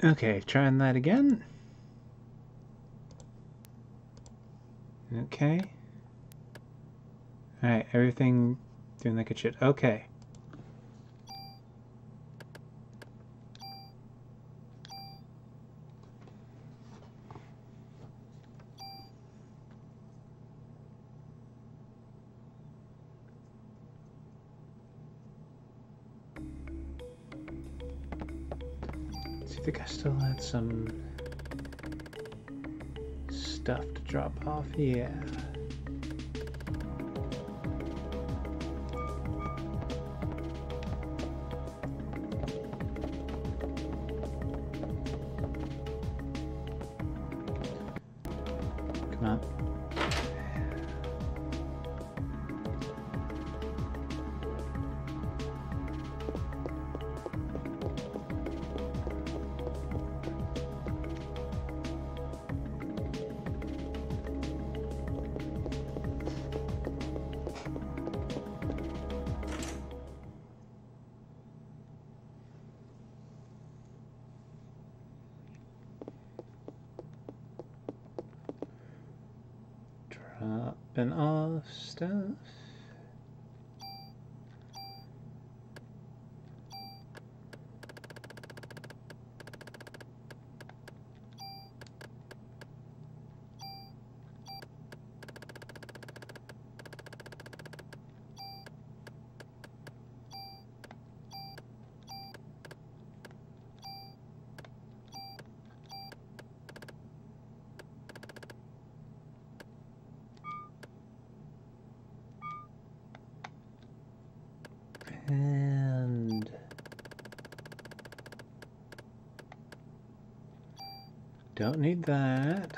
Okay, trying that again. Okay. Alright, everything doing like it should. Okay. So I think I still had some stuff to drop off. Yeah. Come on. Dropping off stuff. And don't need that.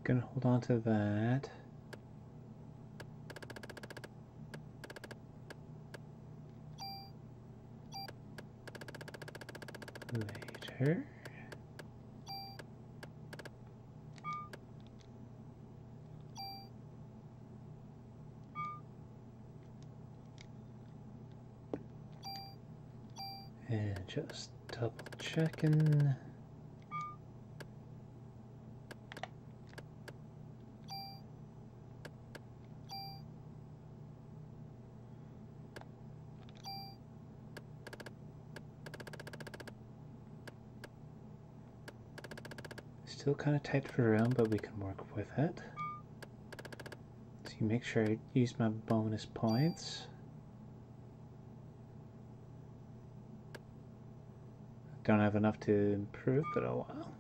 Gonna hold on to that. Later. And just double checking. Still kind of tight for room, but we can work with it. So you make sure I use my bonus points. Don't have enough to improve, but oh well.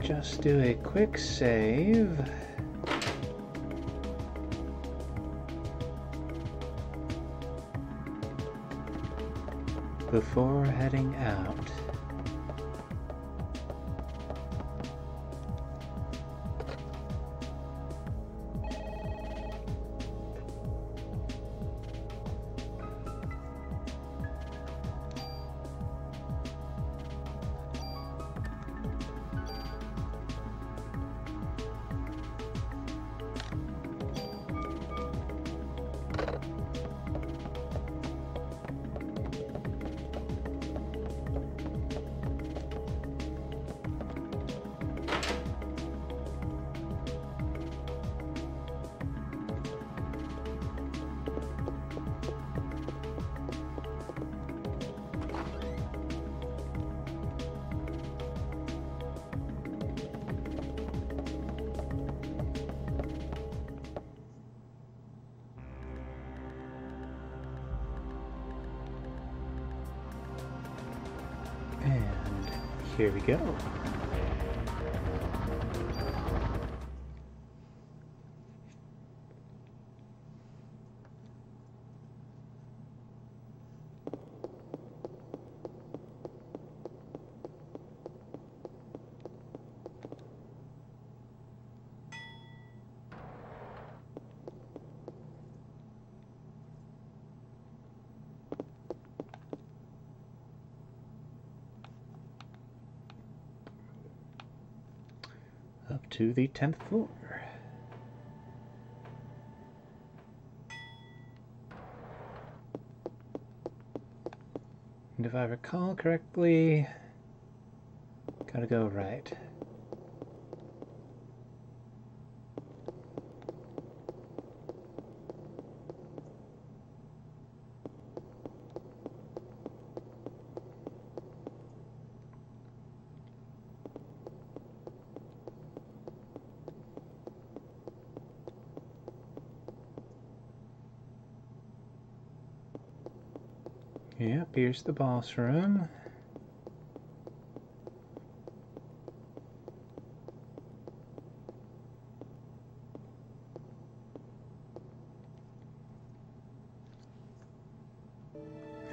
Just do a quick save. Before heading out. And here we go. up to the 10th floor. And if I recall correctly, gotta go right. Yep, here's the boss room.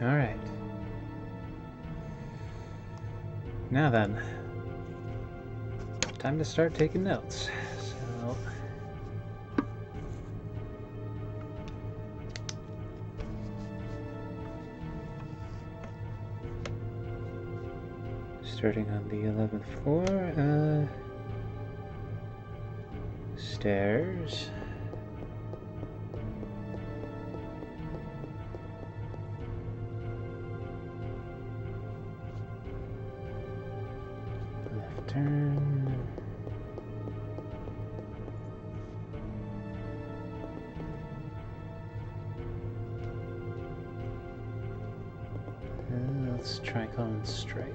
Alright. Now then, time to start taking notes. So, starting on the 11th floor, stairs. Left turn. Let's try going straight.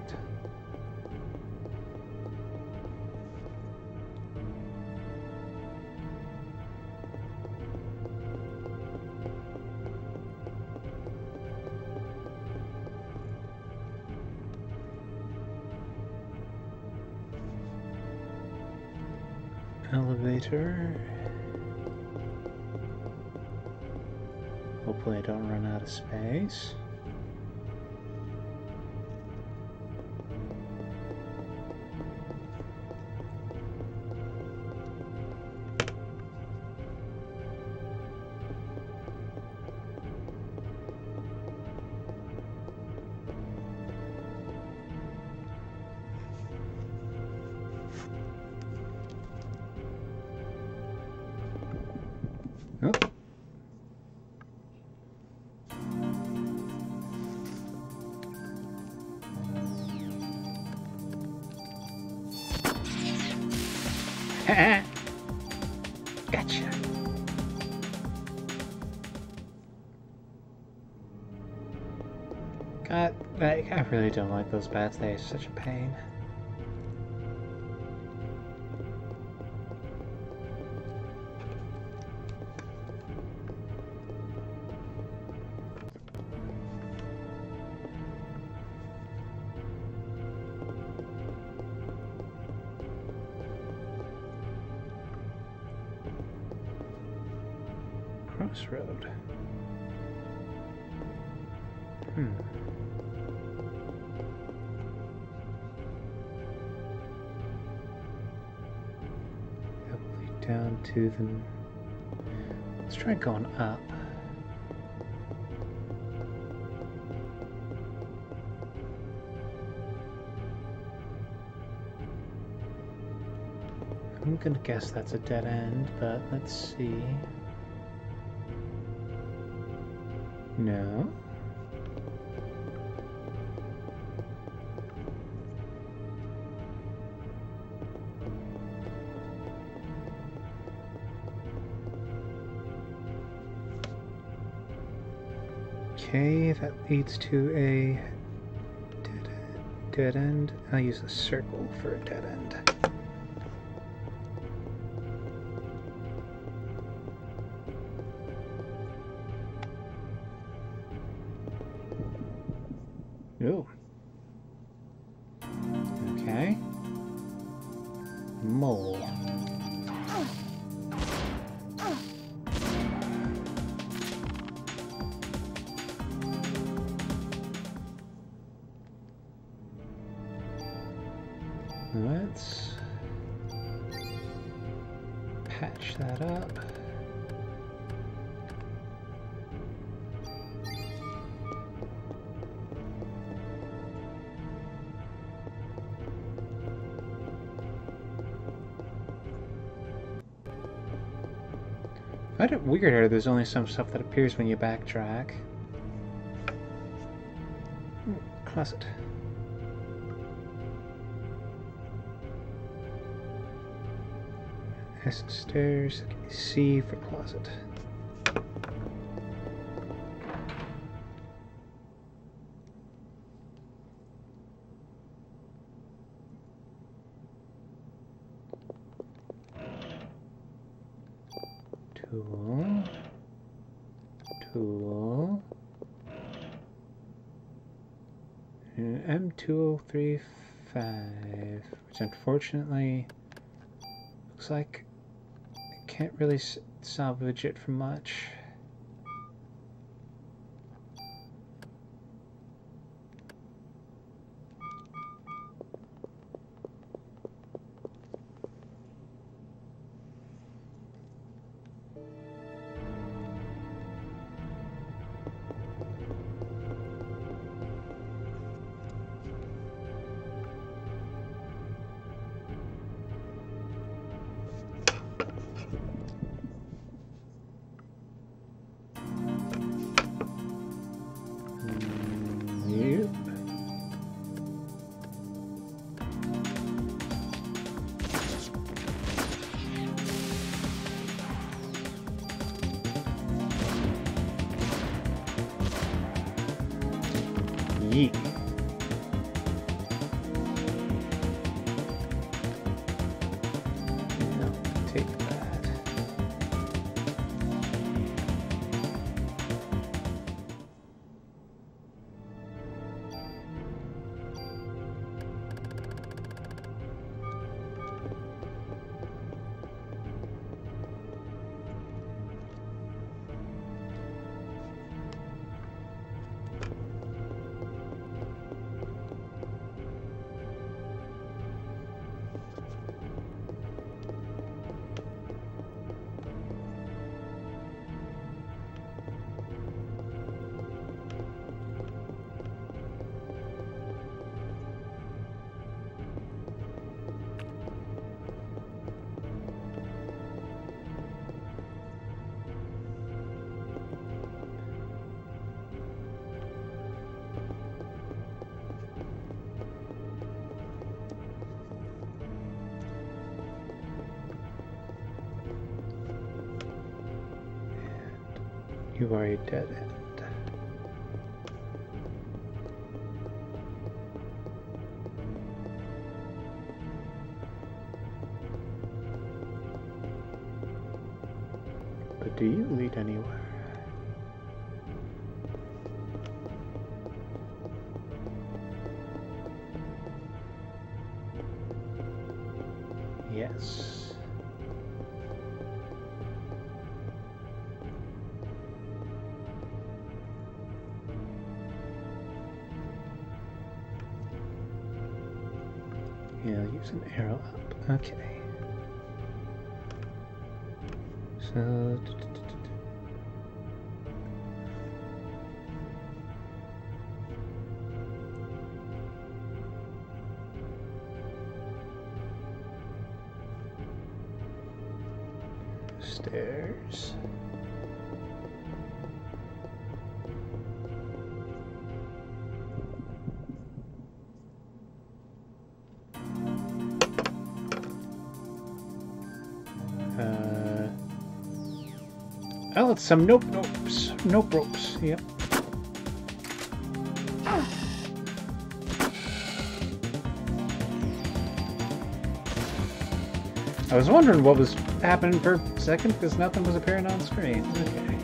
Elevator. Hopefully I don't run out of space. Oh. Gotcha. God, I really don't like those bats. They're such a pain. Crossroad. Heavily down to the... Let's try going up. I'm gonna guess that's a dead end, but let's see. No. Okay, that leads to a dead end. I'll use a circle for a dead end. Oh. Okay. Mole. Let's patch that up. I find it weird how there's only some stuff that appears when you backtrack. Closet. S stairs. C for closet. Tool. Tool. And M235, which unfortunately looks like I can't really salvage it for much. Yeet. No, take that. You are a dead end. But do you lead anywhere? Yes. Yeah, I'll use an arrow up. Okay. So... stairs. Oh, it's some nope ropes. Yep. I was wondering what was happening for a second because nothing was appearing on screen. Okay.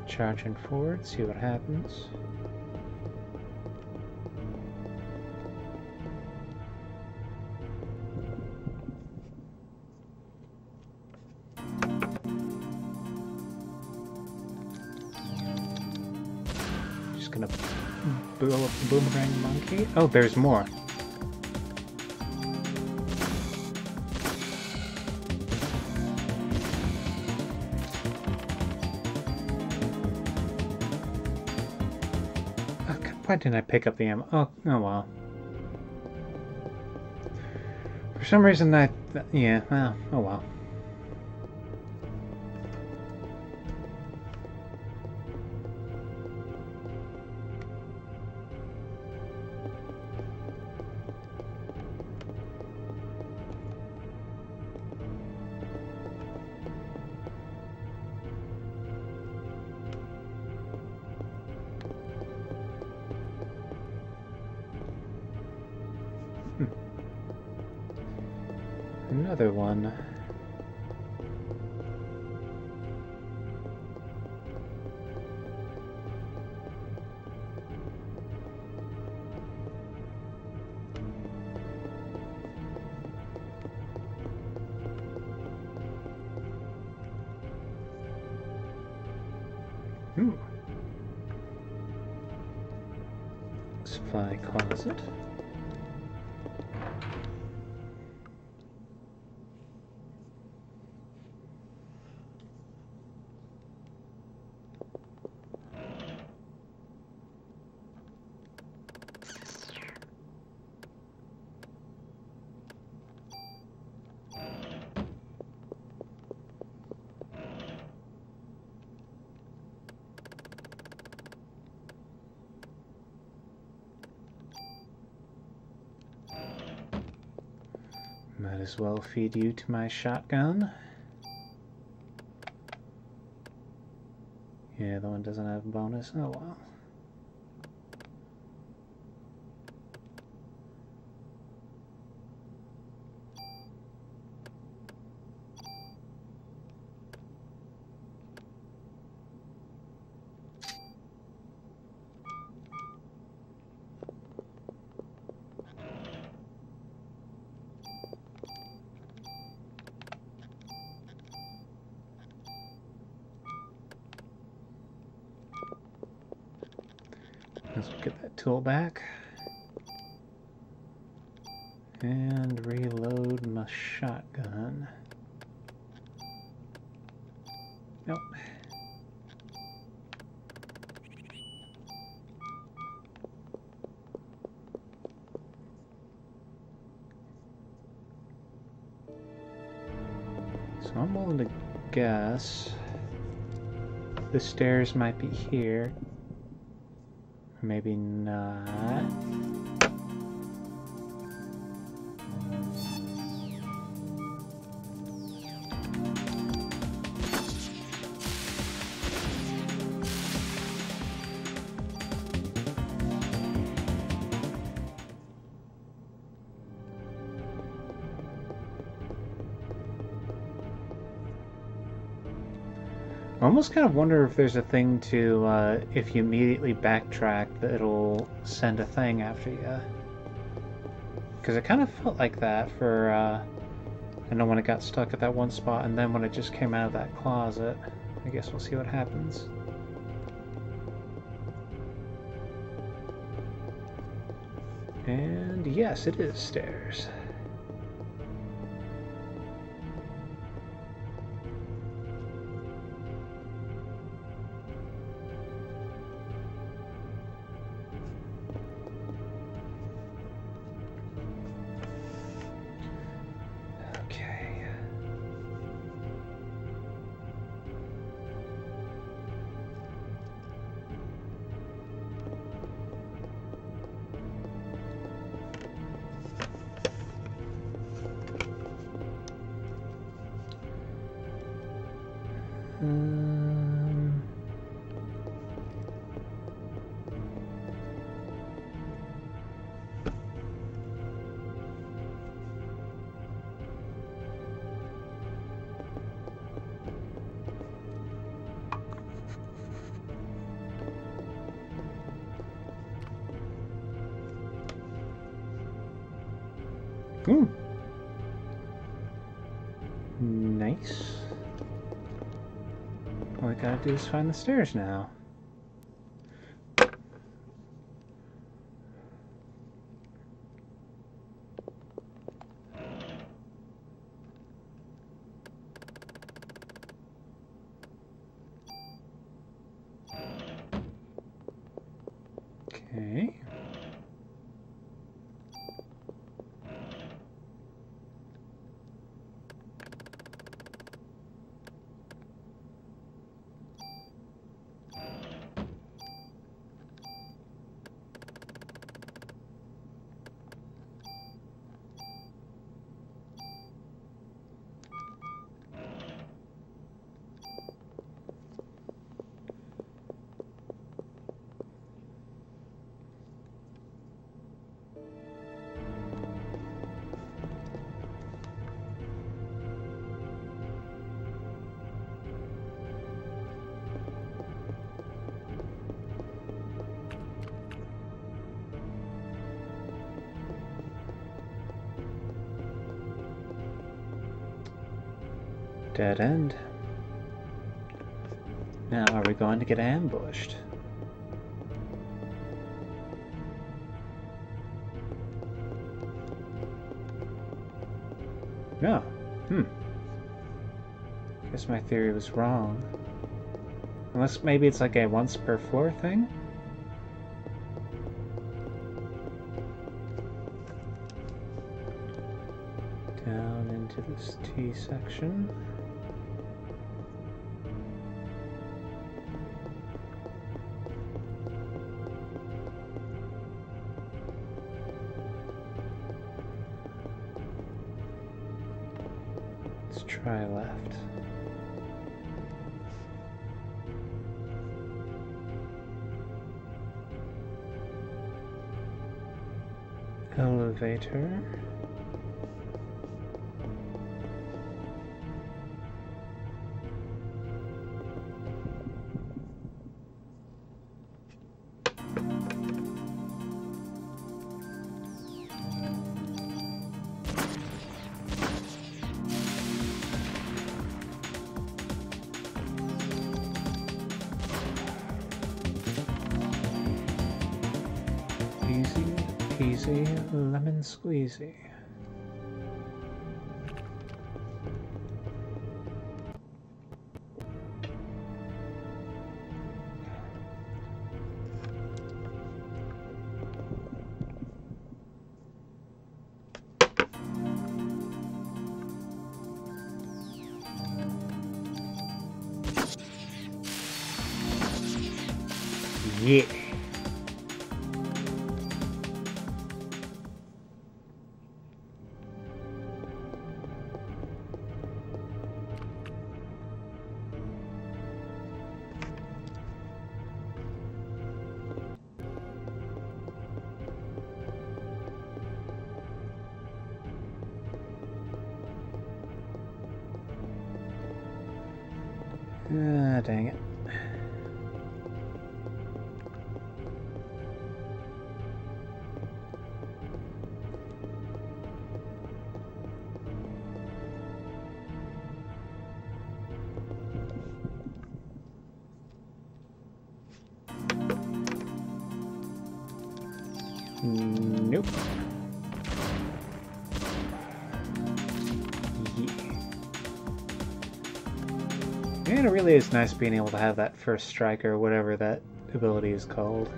Charging forward, see what happens. just gonna blow up the boomerang monkey. Oh, there's more. Oh, God, why didn't I pick up the ammo? Oh well. For some reason yeah, well, oh well. Another one. Supply closet. Might as well feed you to my shotgun. Yeah, the one doesn't have a bonus. Oh well. Let's get that tool back. And reload my shotgun. Nope. So I'm willing to guess the stairs might be here. Maybe not. I almost kind of wonder if there's a thing to, if you immediately backtrack, that it'll send a thing after you. Because it kind of felt like that for, I know when it got stuck at that one spot, and then when it just came out of that closet. I guess we'll see what happens. And yes, it is stairs. Nice. All I gotta do is find the stairs now. Dead end. Now, are we going to get ambushed? No. Guess my theory was wrong. Unless maybe it's like a once per floor thing? Down into this T section. Let's try left. Elevator. Easy peasy lemon squeezy. Yeah. Ah, dang it. Nope. Yeah. And it really is nice being able to have that first strike or whatever that ability is called.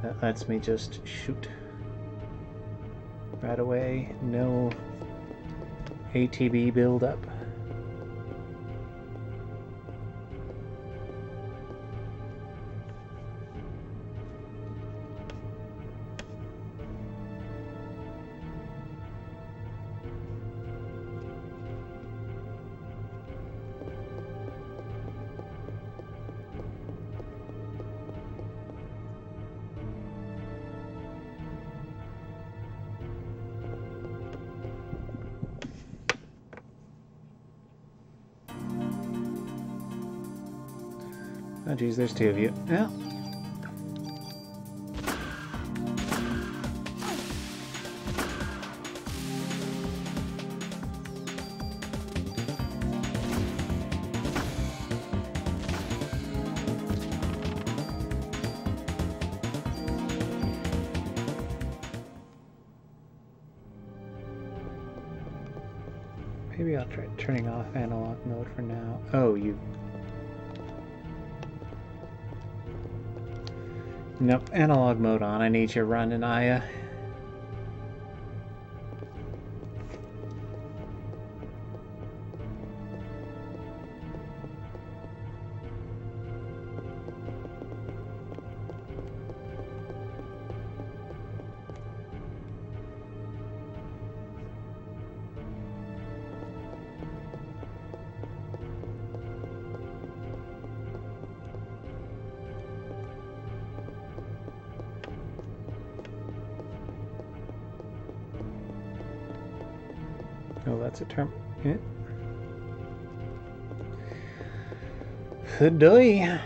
That lets me just shoot right away. No ATB build up. Oh geez, there's two of you. Yeah. Maybe I'll try turning off analog mode for now. Oh, you... Nope, analog mode on. I need you running, Aya. Oh, that's a term. Yeah. Good-day.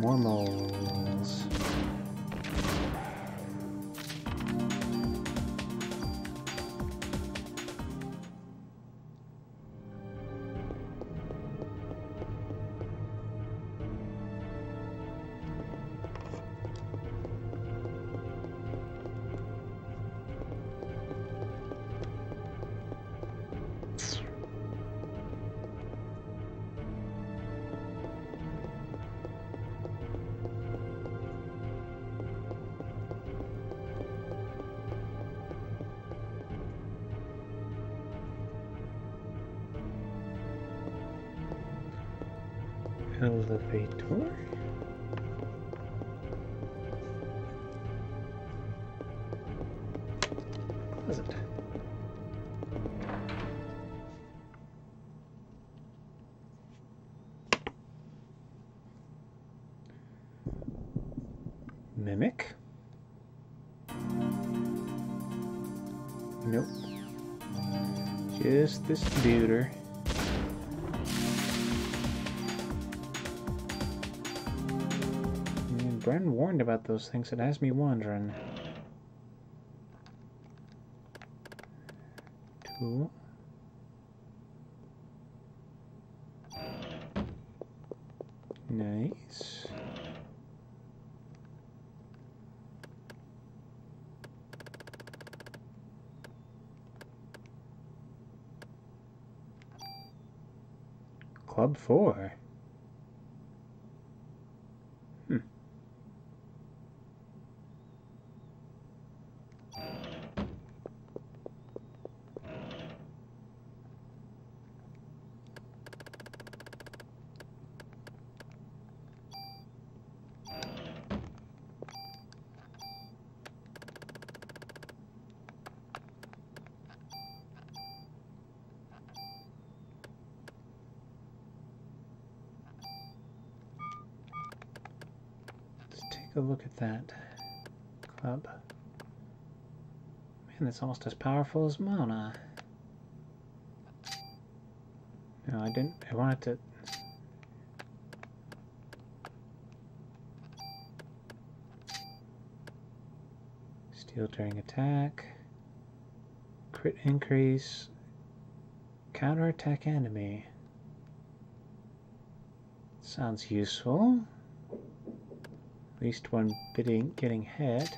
More moles. Elevator. Closet. Mimic. Nope. Just this duder. Bren warned about those things. It has me wondering. 2. Nice. Club 4. Take a look at that club. Man, it's almost as powerful as Mona. No, I didn't. I wanted to. Steal during attack. Crit increase. Counterattack enemy. Sounds useful. At least one getting hit.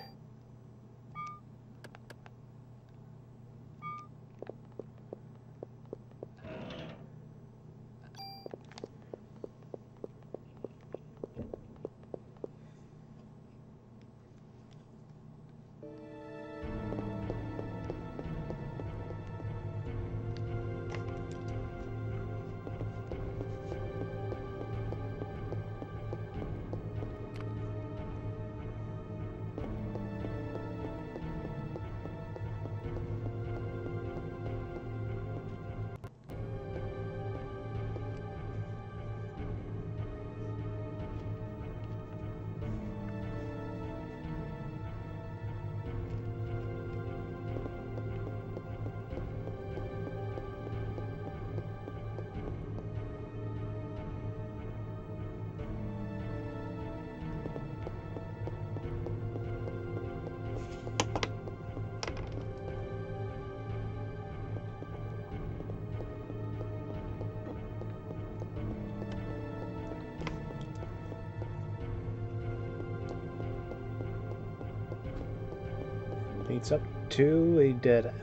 Leads up to a dead end.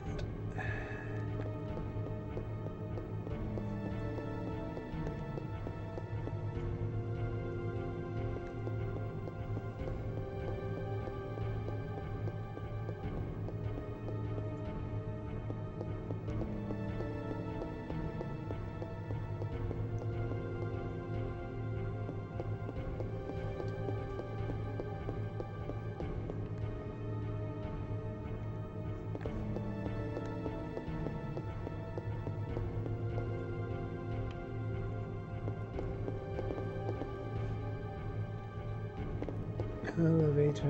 Elevator.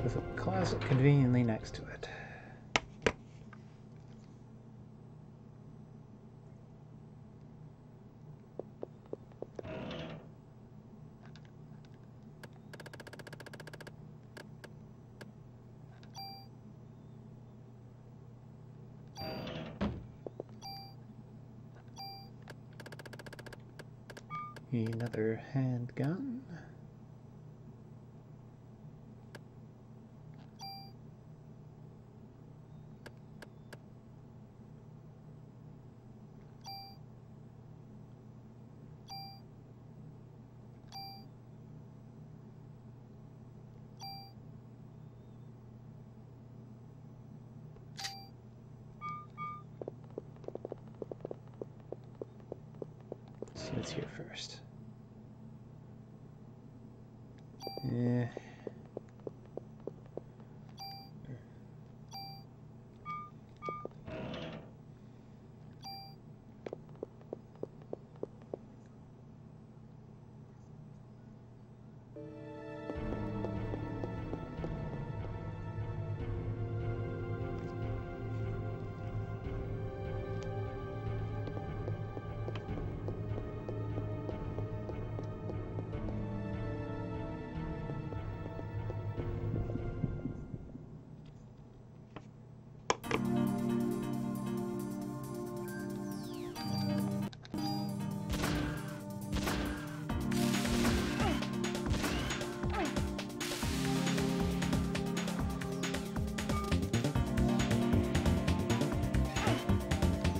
With a closet conveniently next to it. Another handgun. Let's see what's here first. Yeah.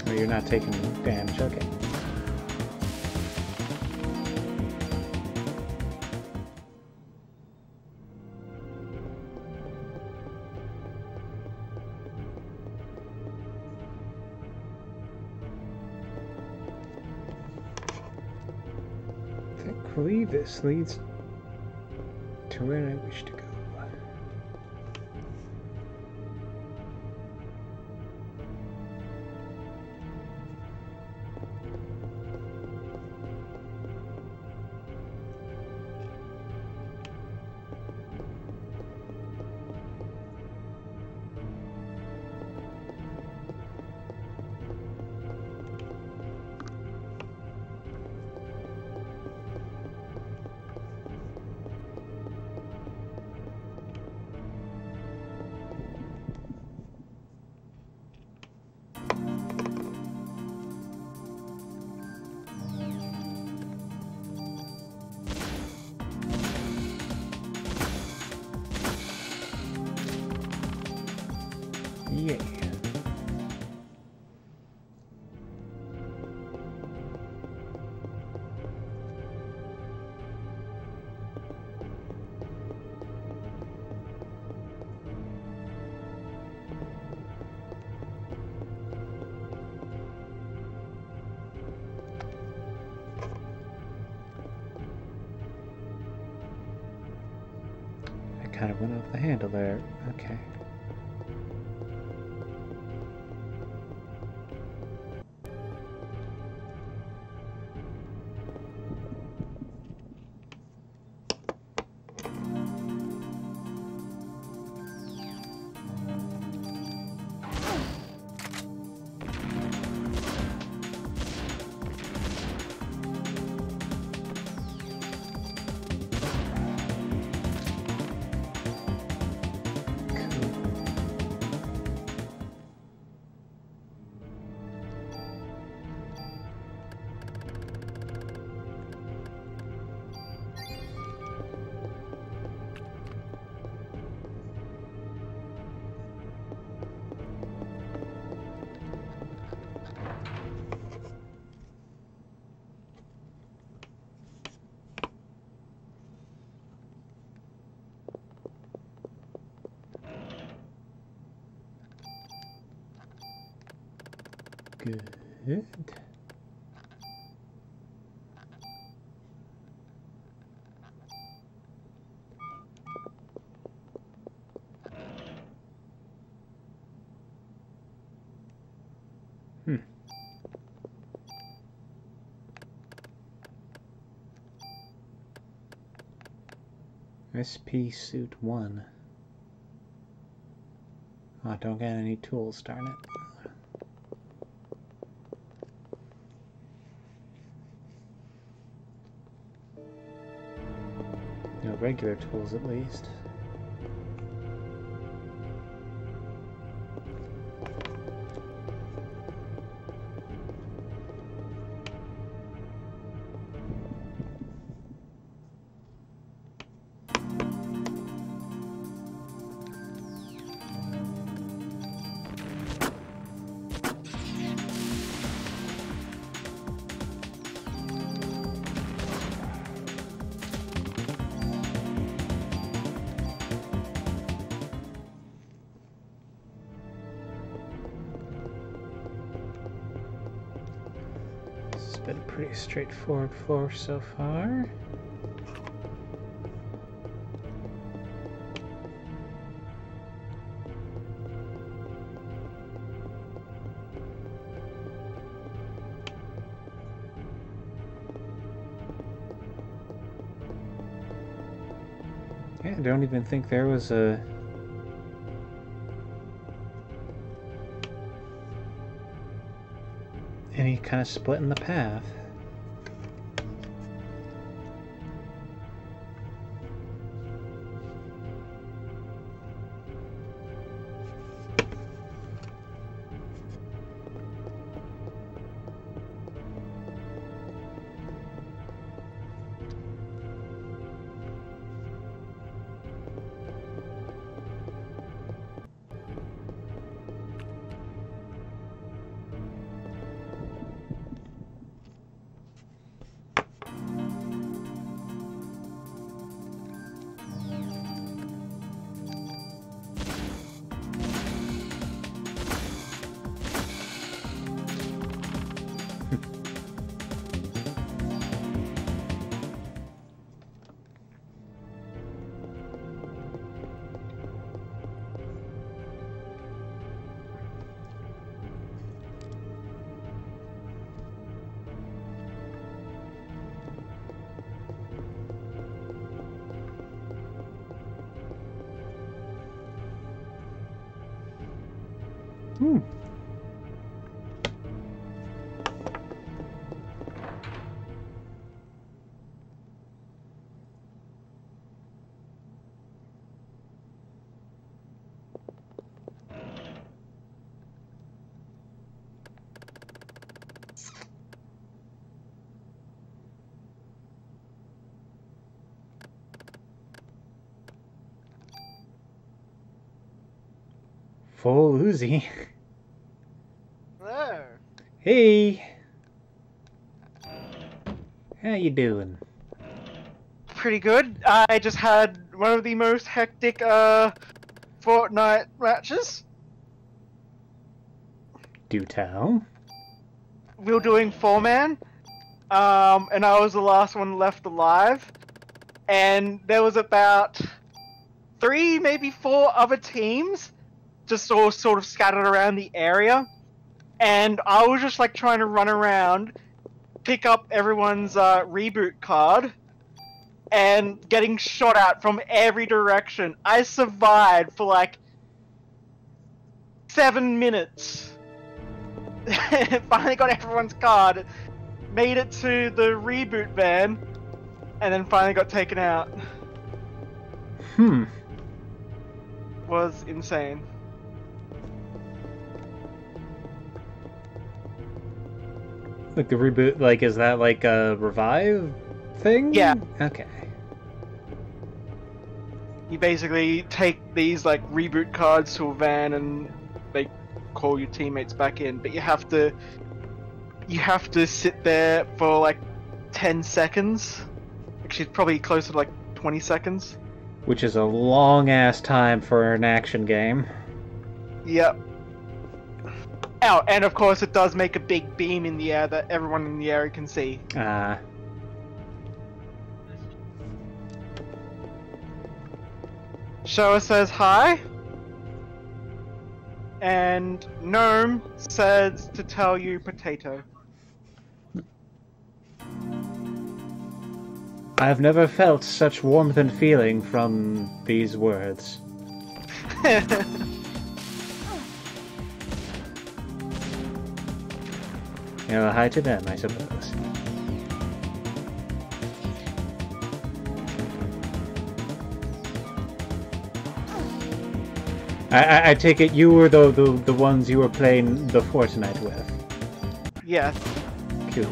Oh, you're not taking damage, okay. Thankfully, this leads to where I wish to go. Yeah. I kind of went off the handle there. Okay. Good. SP suit 1. Oh, I don't get any tools, darn it. No regular tools, at least. been a pretty straightforward floor so far. Yeah, I don't even think there was any kind of split in the path. Hmm. Full Uzi. Hello. Hey! How you doing? Pretty good. I just had one of the most hectic Fortnite matches. Do tell. We were doing 4-man, and I was the last one left alive. And there was about 3, maybe 4 other teams just all sort of scattered around the area. And I was just like trying to run around, pick up everyone's reboot card, and getting shot at from every direction. I survived for like 7 minutes. Finally got everyone's card, made it to the reboot van, and then finally got taken out. Was insane. Like the reboot, like, is that like a revive thing? Yeah. Okay. You basically take these like reboot cards to a van and they call your teammates back in, but you have to sit there for like 10 seconds. Actually, probably closer to like 20 seconds. Which is a long-ass time for an action game. Yep. Oh, and of course it does make a big beam in the air that everyone in the area can see. Showa says hi. And Gnome says to tell you potato. I've never felt such warmth and feeling from these words. You know, hi to them, I suppose. I take it you were the ones you were playing the Fortnite with. Yes. Cool.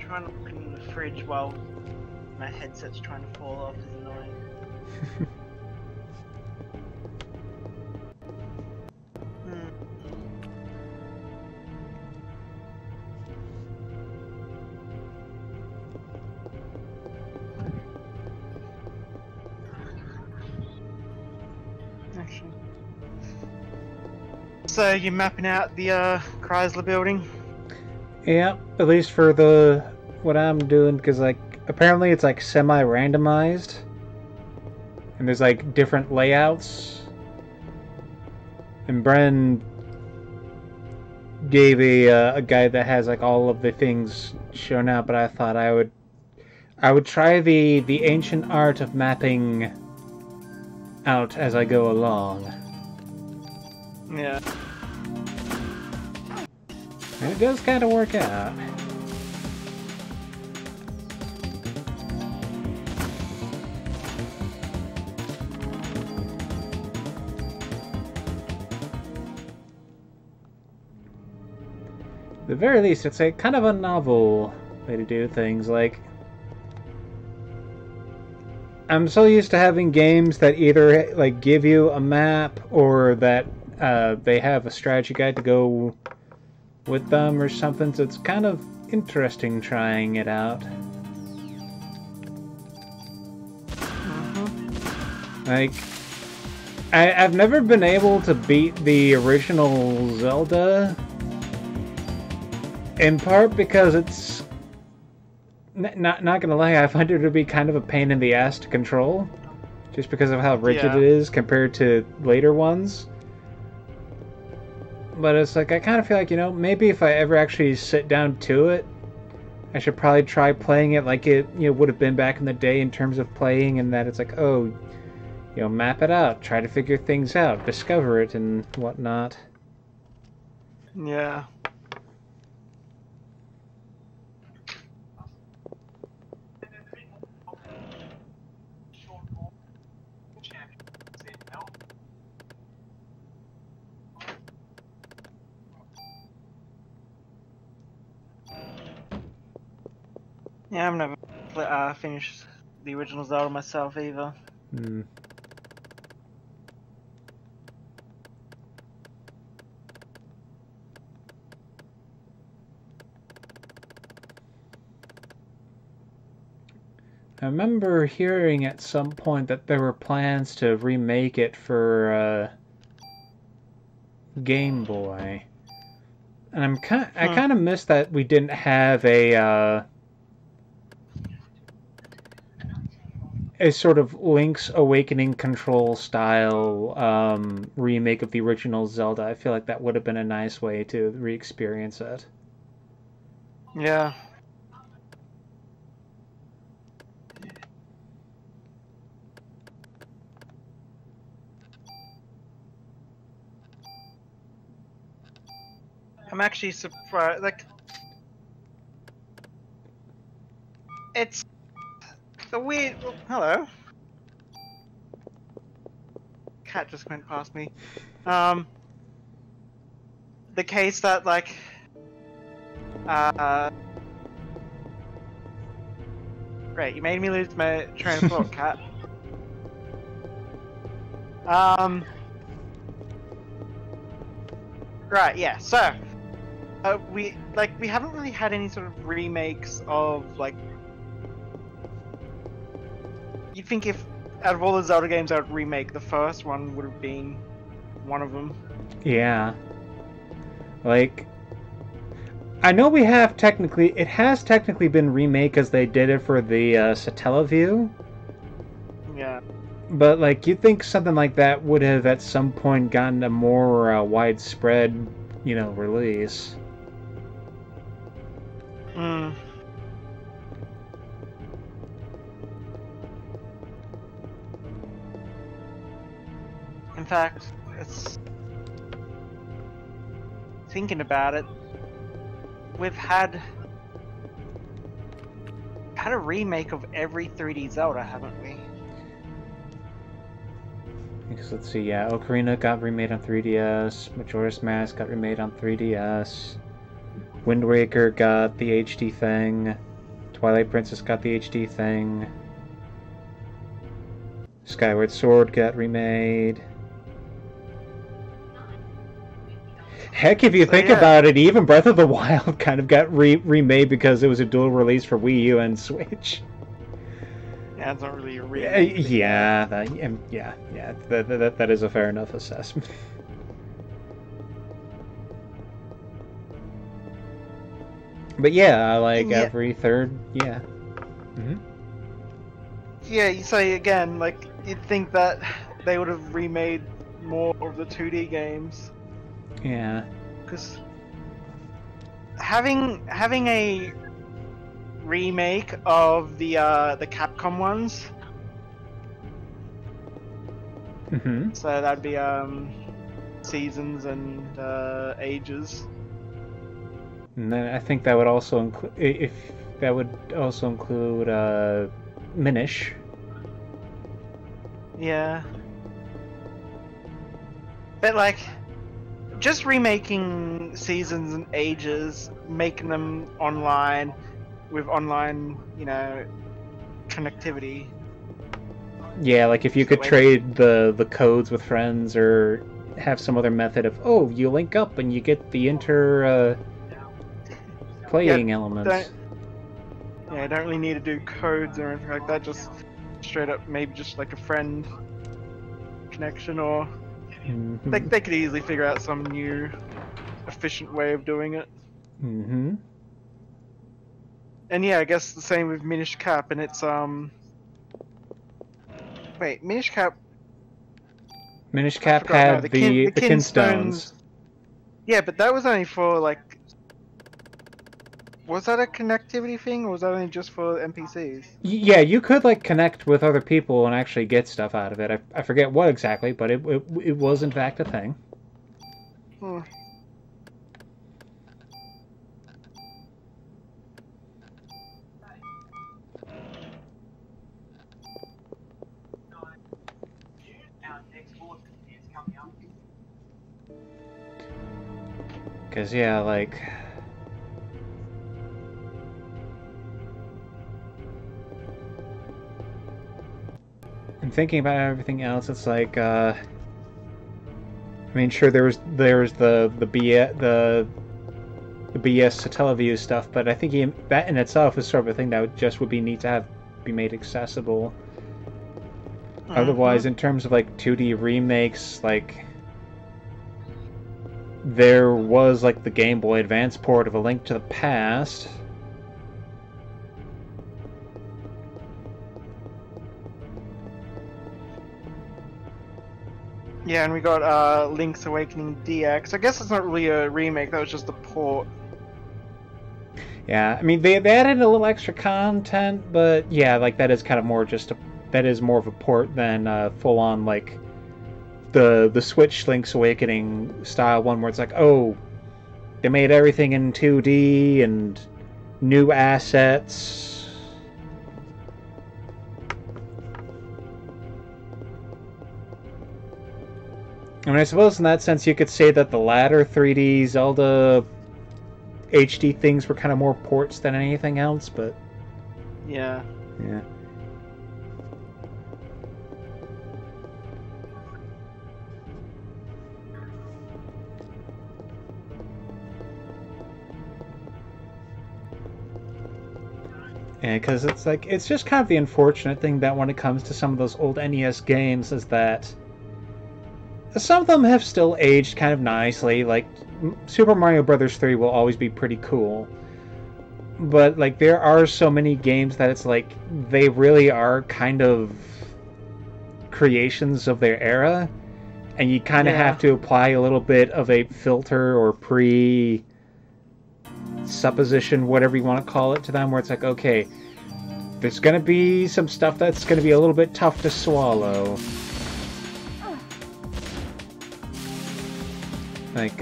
trying to look in the fridge while my headset's trying to fall off is annoying. Actually. So you're mapping out the Chrysler building? Yeah, at least for what I'm doing, because like apparently it's like semi-randomized, and there's like different layouts. And Bren gave a guide that has like all of the things shown out, but I thought I would try the ancient art of mapping out as I go along. Yeah. And it does kind of work out. At the very least, it's a kind of a novel way to do things. Like, I'm so used to having games that either like give you a map or that they have a strategy guide to go with them or something, so it's kind of interesting trying it out. Like, I've never been able to beat the original Zelda, in part because it's not gonna lie, I find it to be kind of a pain in the ass to control, just because of how rigid it is compared to later ones. But it's like, I kind of feel like, maybe if I ever actually sit down to it, I should probably try playing it like it, would have been back in the day in terms of playing, and that it's like, oh, map it out, try to figure things out, discover it, and whatnot. Yeah. Yeah, I've never finished the original Zelda myself either. I remember hearing at some point that there were plans to remake it for Game Boy, and I kind of miss that we didn't have a sort of Link's Awakening control style remake of the original Zelda. I feel like that would have been a nice way to re-experience it. Yeah. I'm actually surprised, like, it's the weird, oh, hello. Cat just went past me. The case that, like, great, you made me lose my train of thought, Cat. Right, yeah, so, we haven't really had any sort of remakes of, like, you'd think if, out of all the Zelda games I would remake, the first one would have been one of them. Yeah. Like, I know it has technically been remade because they did it for the Satellaview. Yeah. But, like, you'd think something like that would have at some point gotten a more widespread, release. In fact, it's... thinking about it, we've had a remake of every 3D Zelda, haven't we? Because let's see, yeah, Ocarina got remade on 3DS, Majora's Mask got remade on 3DS, Wind Waker got the HD thing, Twilight Princess got the HD thing. Skyward Sword got remade. Heck, if you think about it, even Breath of the Wild kind of got remade because it was a dual release for Wii U and Switch. Yeah, it's not really a remake. Yeah, that is a fair enough assessment. But yeah, like every third, yeah. Mm-hmm. Yeah, you say again, like, you'd think that they would have remade more of the 2D games. Yeah. Because having a remake of the Capcom ones. Mm-hmm. So that'd be Seasons and Ages. And then I think that would also include Minish. Yeah. But like, just remaking Seasons and Ages, making them online with online, you know, connectivity. Yeah, like if you could trade the codes with friends or have some other method of, oh, you link up and you get the playing elements. Yeah, I don't really need to do codes or anything like that, just straight up maybe just like a friend connection, or Mm-hmm. they could easily figure out some new efficient way of doing it. Mm-hmm. And yeah, I guess the same with Minish Cap, and it's wait, Minish Cap had the Kinstones. Yeah, but that was only for like, was that a connectivity thing, or was that only just for NPCs? Yeah, you could like connect with other people and actually get stuff out of it. I forget what exactly, but it was in fact a thing. Hmm. Because yeah, like, I'm thinking about everything else. It's like, I mean, sure, there was the BS to Teleview stuff, but I think that in itself is sort of a thing that would be neat to be made accessible. Mm-hmm. Otherwise, in terms of like 2D remakes, like, there was like the Game Boy Advance port of A Link to the Past. Yeah, and we got Link's Awakening DX. I guess it's not really a remake, that was just a port. Yeah, I mean, they added a little extra content, but yeah, like, that is kind of more that is more of a port than full-on, like, the Switch Link's Awakening style one where it's like, oh, they made everything in 2D and new assets. I mean, I suppose in that sense you could say that the latter 3D Zelda HD things were kind of more ports than anything else, but... Yeah. Yeah. Yeah, because it's like, it's just kind of the unfortunate thing that when it comes to some of those old NES games is that some of them have still aged kind of nicely. Like, Super Mario Bros. 3 will always be pretty cool. But, like, there are so many games that it's like, they really are kind of creations of their era. And you kind of have to apply a little bit of a filter or supposition, whatever you want to call it, to them, where it's like, okay, there's going to be some stuff that's going to be a little bit tough to swallow. Like,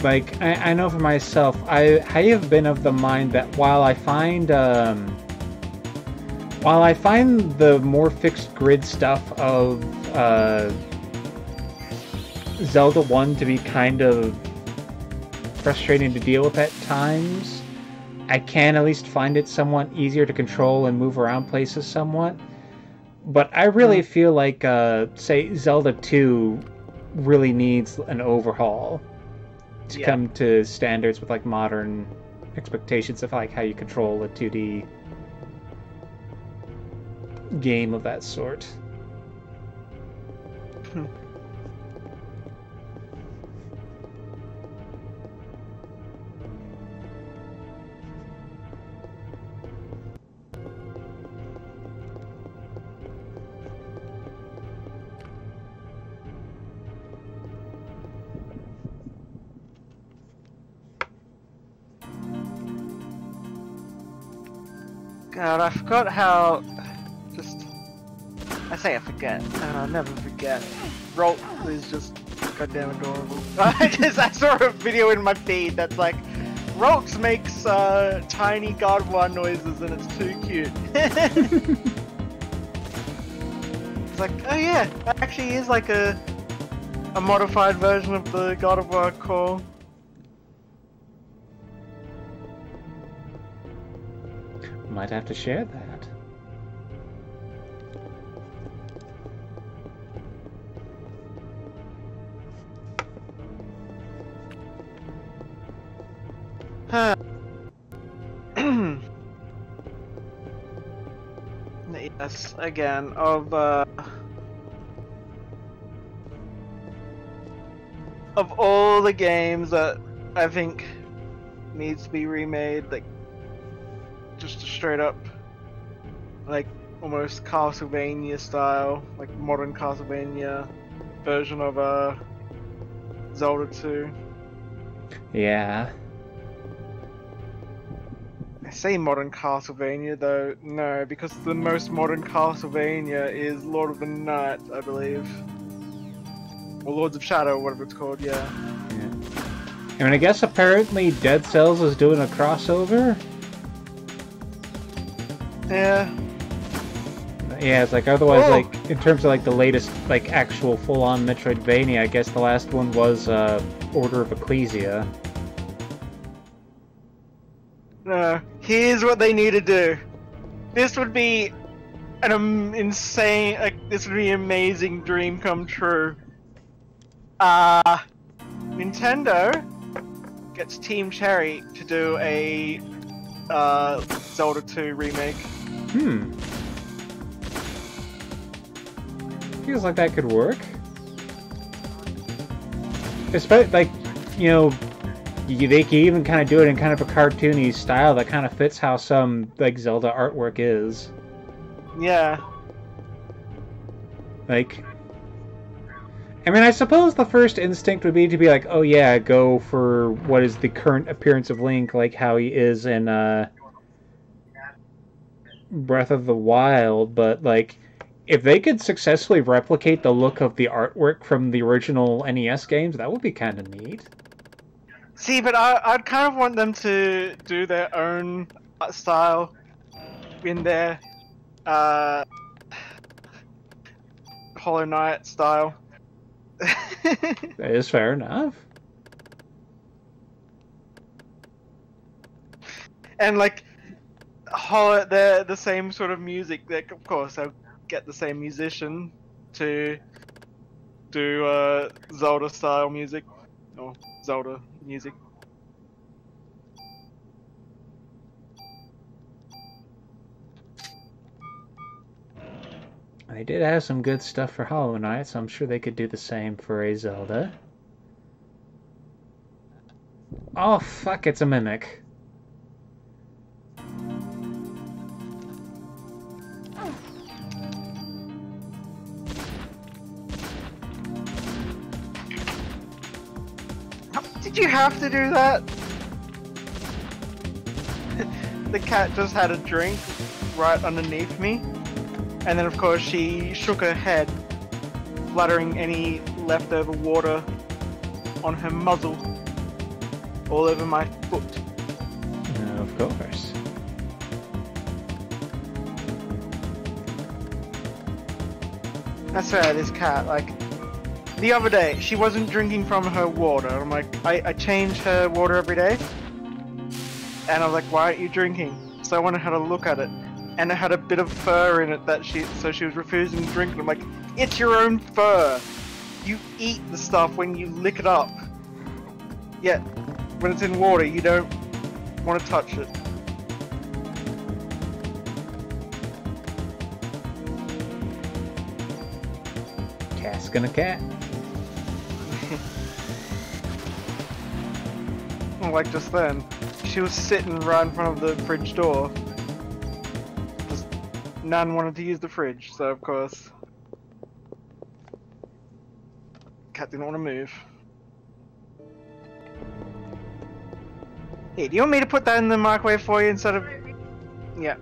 like, I know for myself, I have been of the mind that while I find while I find the more fixed grid stuff of Zelda 1 to be kind of frustrating to deal with at times, I can at least find it somewhat easier to control and move around places somewhat. But I really feel like, say, Zelda 2 really needs an overhaul to come to standards with like modern expectations of like how you control a 2D game of that sort. God, I forgot how. I say I forget, and I'll never forget. Rolt is just goddamn adorable. I saw a video in my feed that's like, Rolt makes tiny God of War noises and it's too cute. It's like, oh yeah, that actually is like a modified version of the God of War call. Might have to share that. Huh. Yes, again, of all the games that I think needs to be remade, like just a straight up, like almost Castlevania style, like modern Castlevania version of Zelda 2. Yeah. I say modern Castlevania though, no, because the most modern Castlevania is Lord of the Night, I believe. Or Lords of Shadow, whatever it's called, yeah. I mean, I guess apparently Dead Cells is doing a crossover? Yeah. Yeah, it's like, otherwise, like, in terms of, like, the latest, like, actual full-on Metroidvania, I guess the last one was, Order of Ecclesia. No, here's what they need to do. This would be an insane, like, this would be an amazing dream come true. Nintendo gets Team Cherry to do a Zelda 2 remake. Feels like that could work. Especially, like, you know, they can even kind of do it in kind of a cartoony style that kind of fits how some, like, Zelda artwork is. Yeah. Like, I mean, I suppose the first instinct would be to be like, oh yeah, go for what is the current appearance of Link, like how he is in Breath of the Wild, but, like, if they could successfully replicate the look of the artwork from the original NES games, that would be kind of neat. See, but I'd kind of want them to do their own art style in their Hollow Knight style. That is fair enough. And like, Hollow, they're the same sort of music. Like, of course, they'll get the same musician to do Zelda style music, or Zelda music. They did have some good stuff for Hollow Knight, so I'm sure they could do the same for a Zelda. Oh fuck, it's a mimic. Did you have to do that? The cat just had a drink right underneath me, and then of course she shook her head, fluttering any leftover water on her muzzle all over my foot. Of course. I swear, this cat, like, the other day, she wasn't drinking from her water. I'm like, I change her water every day. And I was like, why aren't you drinking? So I went and had a look at it. And it had a bit of fur in it that so she was refusing to drink. And I'm like, it's your own fur. You eat the stuff when you lick it up. Yet, when it's in water, you don't want to touch it. Cat's gonna cat. Like just then, she was sitting right in front of the fridge door. Just none wanted to use the fridge, so of course, cat didn't want to move. Hey, do you want me to put that in the microwave for you instead of? Yeah.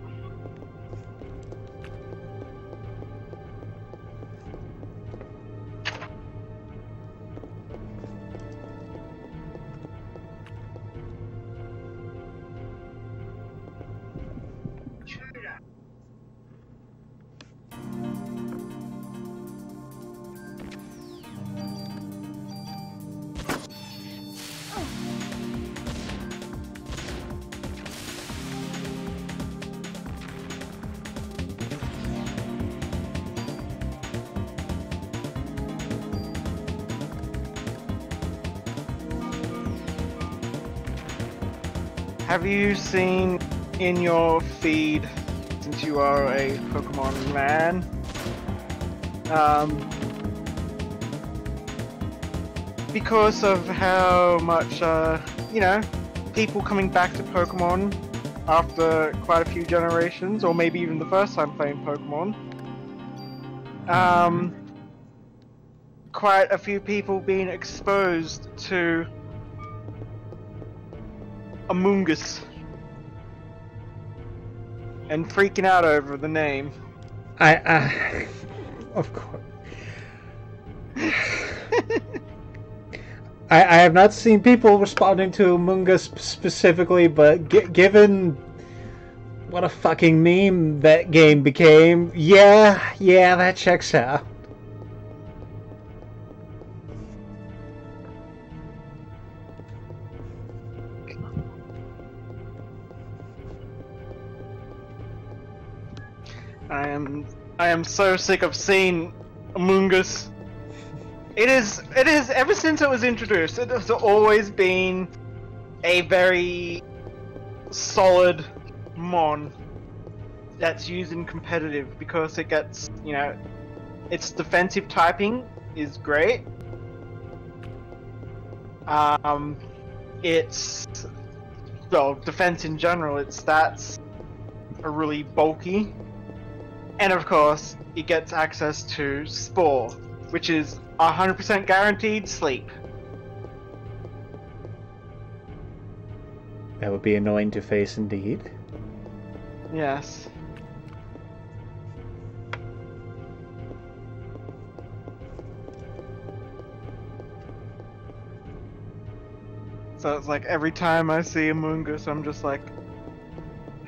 Have you seen in your feed, since you are a Pokemon man, because of how much, you know, people coming back to Pokemon after quite a few generations, or maybe even the first time playing Pokemon, quite a few people being exposed to Among Us and freaking out over the name. Of course. I have not seen people responding to Among Us specifically, but given what a fucking meme that game became, yeah, that checks out. I am so sick of seeing Among Us. It is ever since it was introduced, it has always been a very solid mon that's used in competitive because it gets, you know, its defensive typing is great. It's, well, defense in general, its stats are really bulky. And of course, it gets access to Spore, which is 100% guaranteed sleep. That would be annoying to face indeed. Yes. So it's like every time I see Among Us, I'm just like,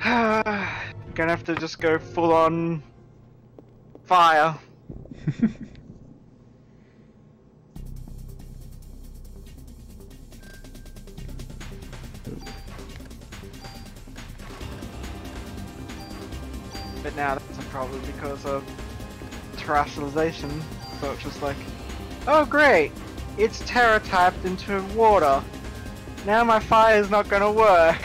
gonna have to just go full on fire. But now that's probably because of terrestrialization. So it's just like, oh great, it's terra typed into water. Now my fire is not gonna work.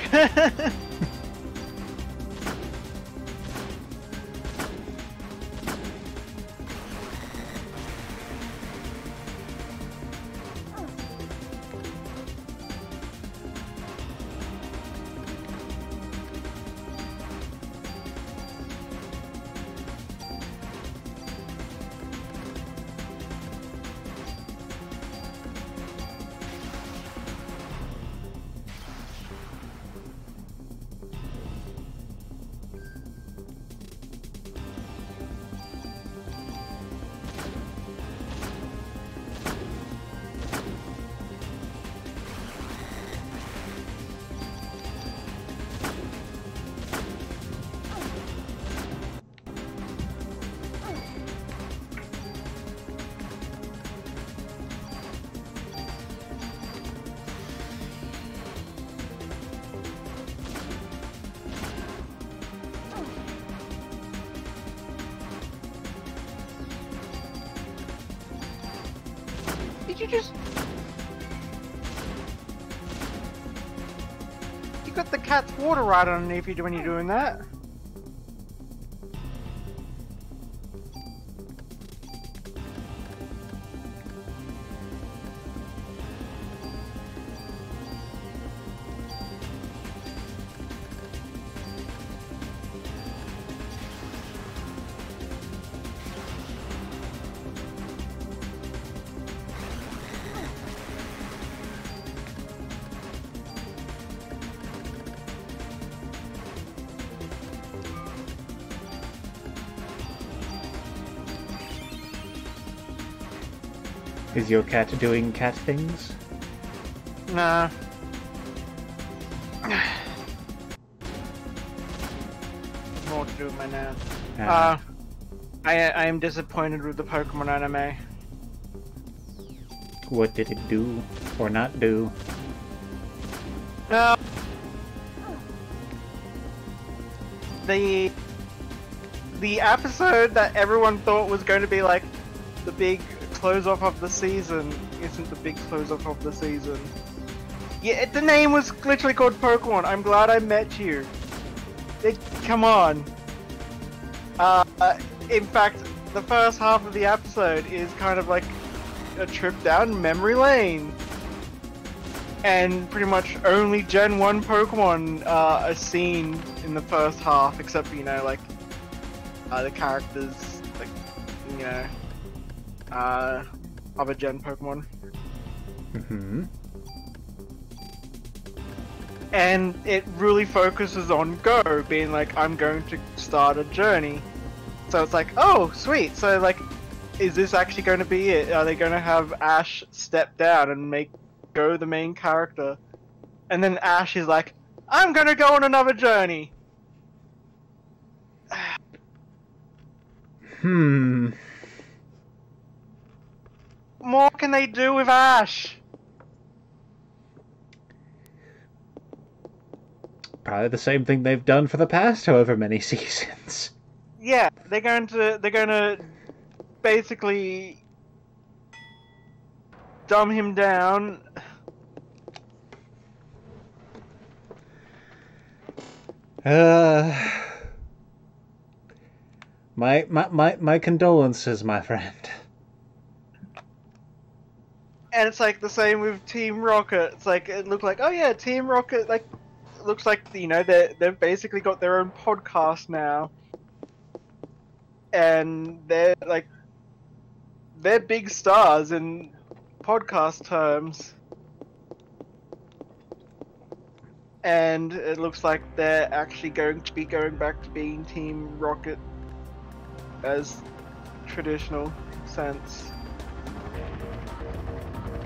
did you just... You got the cat's water right underneath you when you're doing that. Is your cat doing cat things? Nah. More to do with my now. I am disappointed with the Pokemon anime. What did it do or not do? No. The episode that everyone thought was going to be like the big close off of the season isn't the big close off of the season. Yeah, the name was literally called Pokemon. I'm glad I met you. Come on. In fact, the first half of the episode is kind of like a trip down memory lane. And pretty much only Gen 1 Pokemon are seen in the first half, except for, you know, like, the characters, like, you know, other Gen Pokemon. Mm-hmm. And it really focuses on Go, being like, I'm going to start a journey. So it's like, oh, sweet. So, like, is this actually going to be it? Are they going to have Ash step down and make Go the main character? And then Ash is like, I'm going to go on another journey. More can they do with Ash? Probably the same thing they've done for the past however many seasons. Yeah, they're going to basically dumb him down. My condolences, my friend. And it's like the same with Team Rocket. It's like, it looked like, oh yeah, Team Rocket, like, it looks like, you know, they've basically got their own podcast now. And they're like, they're big stars in podcast terms. And it looks like they're actually going to be going back to being Team Rocket as traditional sense.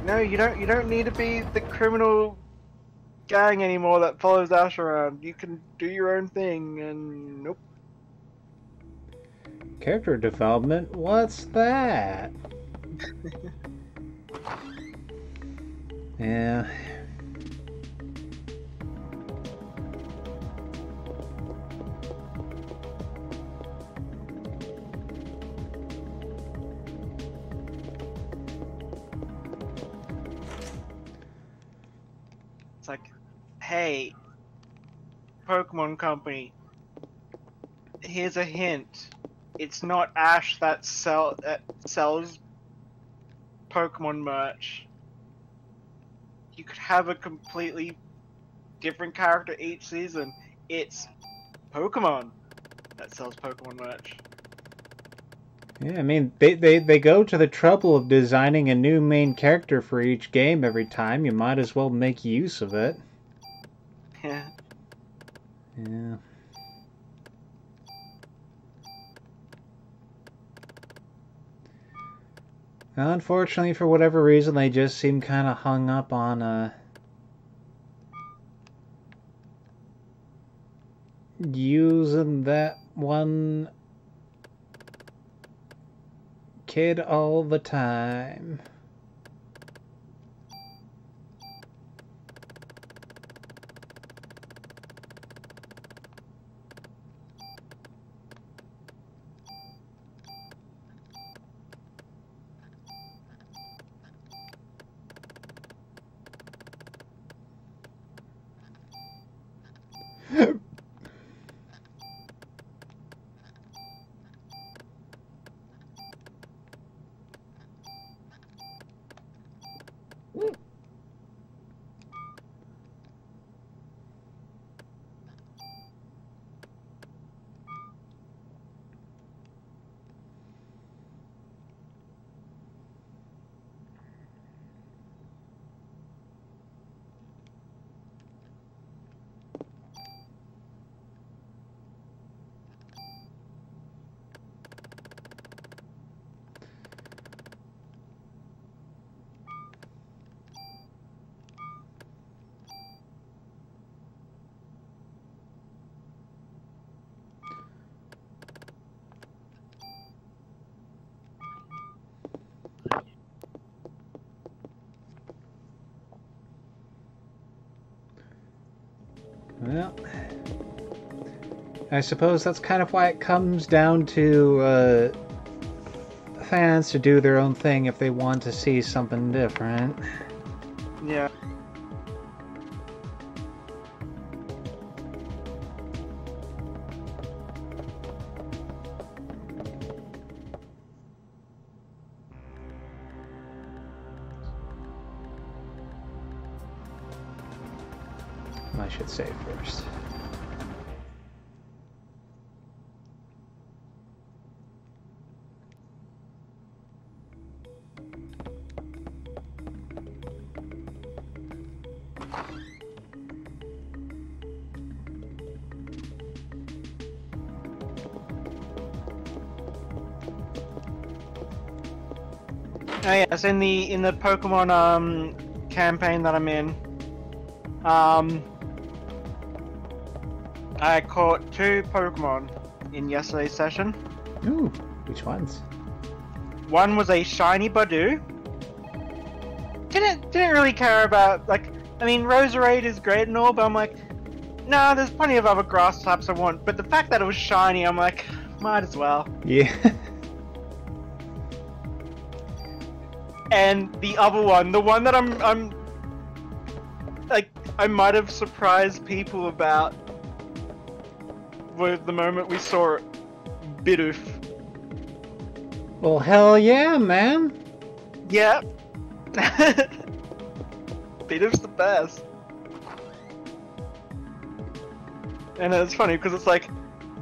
No, you don't need to be the criminal gang anymore that follows Ash around. You can do your own thing, and nope. Character development? What's that? Yeah. It's like, hey, Pokemon Company, here's a hint. It's not Ash that sells Pokemon merch. You could have a completely different character each season. It's Pokemon that sells Pokemon merch. Yeah, I mean, they go to the trouble of designing a new main character for each game every time. You might as well make use of it. Yeah. Yeah. Well, unfortunately, for whatever reason, they just seem kind of hung up on using that one kid all the time. Well, I suppose that's kind of why it comes down to fans to do their own thing if they want to see something different. Yeah. I should say first. Oh yes, in the Pokemon campaign that I'm in, I caught 2 Pokemon in yesterday's session. Ooh, which ones? One was a shiny Badoo. Didn't really care about, like, I mean, Roserade is great and all, but I'm like, nah, there's plenty of other grass types I want. But the fact that it was shiny, I'm like, might as well. Yeah. And the other one, the one that I'm like, I might have surprised people about, was the moment we saw it, Bidoof. Well, hell yeah, man. Yeah. Bidoof's the best. And it's funny because it's like,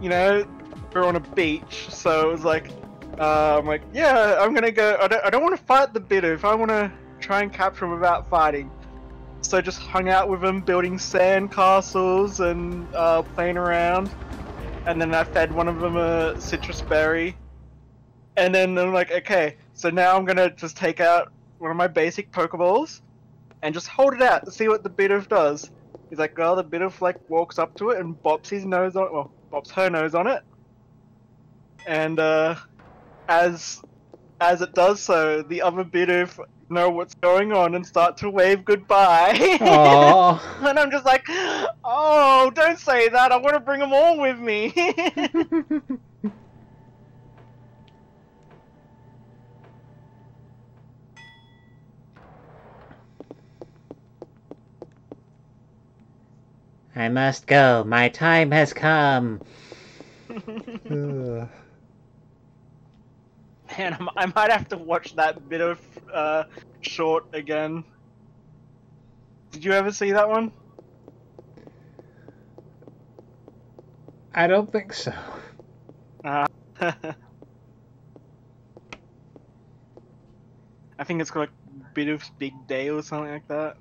you know, we're on a beach, so it was like, I'm like, yeah, I'm gonna go. I don't want to fight the Bidoof. I want to try and capture him without fighting. So just hung out with him, building sand castles and playing around. And then I fed one of them a citrus berry. And then I'm like, okay, so now I'm gonna just take out one of my basic Pokeballs and just hold it out to see what the Bidoof does. He's like, well, the Bidoof like walks up to it and bops his nose on it. Well, bops her nose on it. And as it does so, the other Bidoof know what's going on and start to wave goodbye. Aww. And I'm just like, oh, don't say that. I want to bring them all with me. I must go. My time has come. And I might have to watch that bit of short again. Did you ever see that one? I don't think so. I think it's called like Bidoof's Big Day or something like that.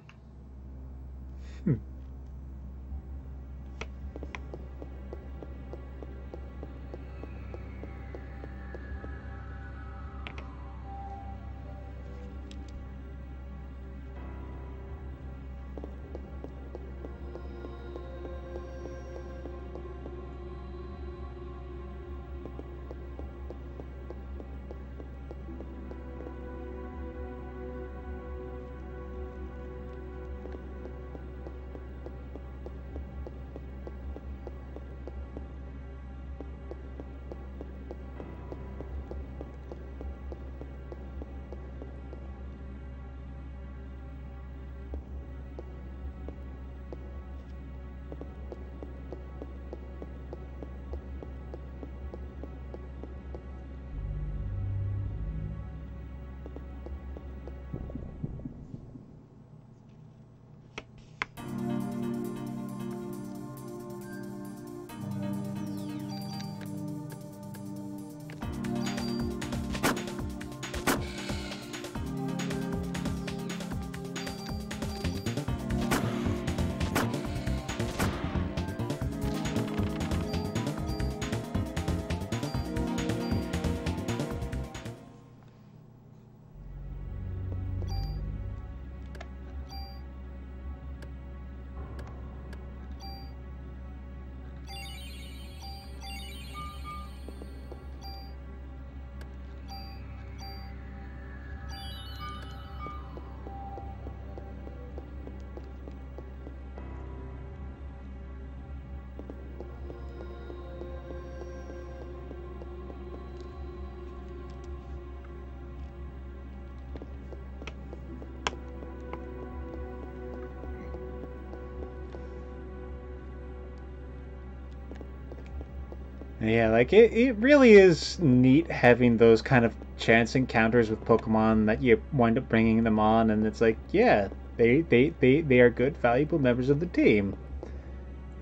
Yeah, like it really is neat having those kind of chance encounters with Pokemon that you wind up bringing them on, and it's like, yeah, they are good, valuable members of the team.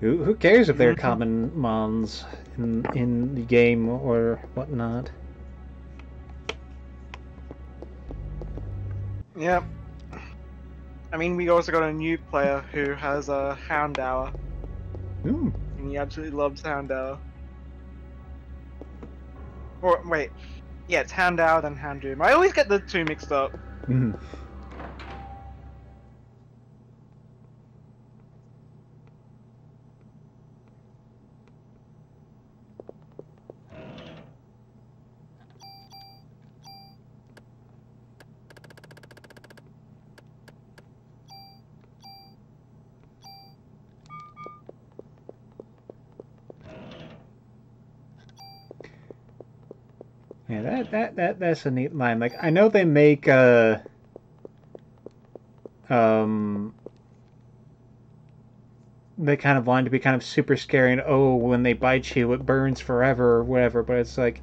Who cares if they're common mons in the game or whatnot? Yep. I mean, we also got a new player who has a Houndour. Ooh. And he absolutely loves Houndour. Or, wait. Yeah, it's Houndour, then Houndoom. I always get the two mixed up. Mm. Yeah, that's a neat line. Like, I know they make they kind of want to be kind of super scary and, oh, when they bite you it burns forever or whatever, but it's like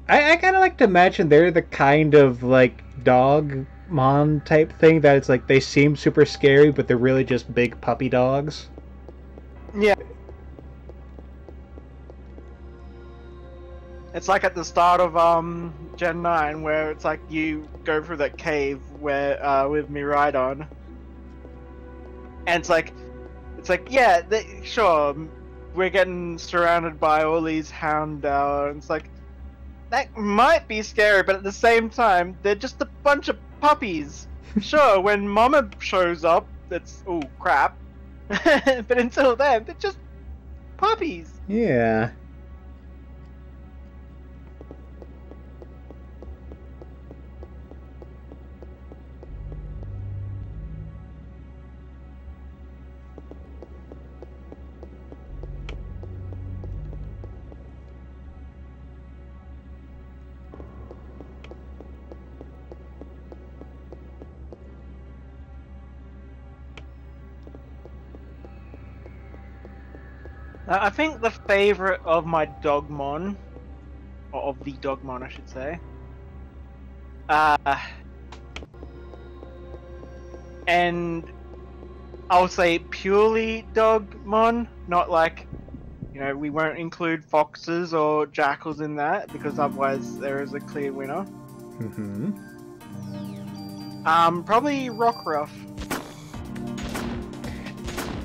I kind of like to imagine they're the kind of like dog mon type thing that it's like they seem super scary but they're really just big puppy dogs. Yeah. It's like at the start of Gen 9 where it's like you go through that cave where with Miraidon. And it's like yeah, sure, we're getting surrounded by all these Houndour, and it's like that might be scary, but at the same time, they're just a bunch of puppies. Sure, when Mama shows up, it's oh crap. But until then, they're just puppies. Yeah. I think the favorite of my Dogmon, or of the Dogmon, I should say, and I'll say purely Dogmon, not like, you know, we won't include foxes or jackals in that because otherwise there is a clear winner. Mm-hmm. Probably Rockruff.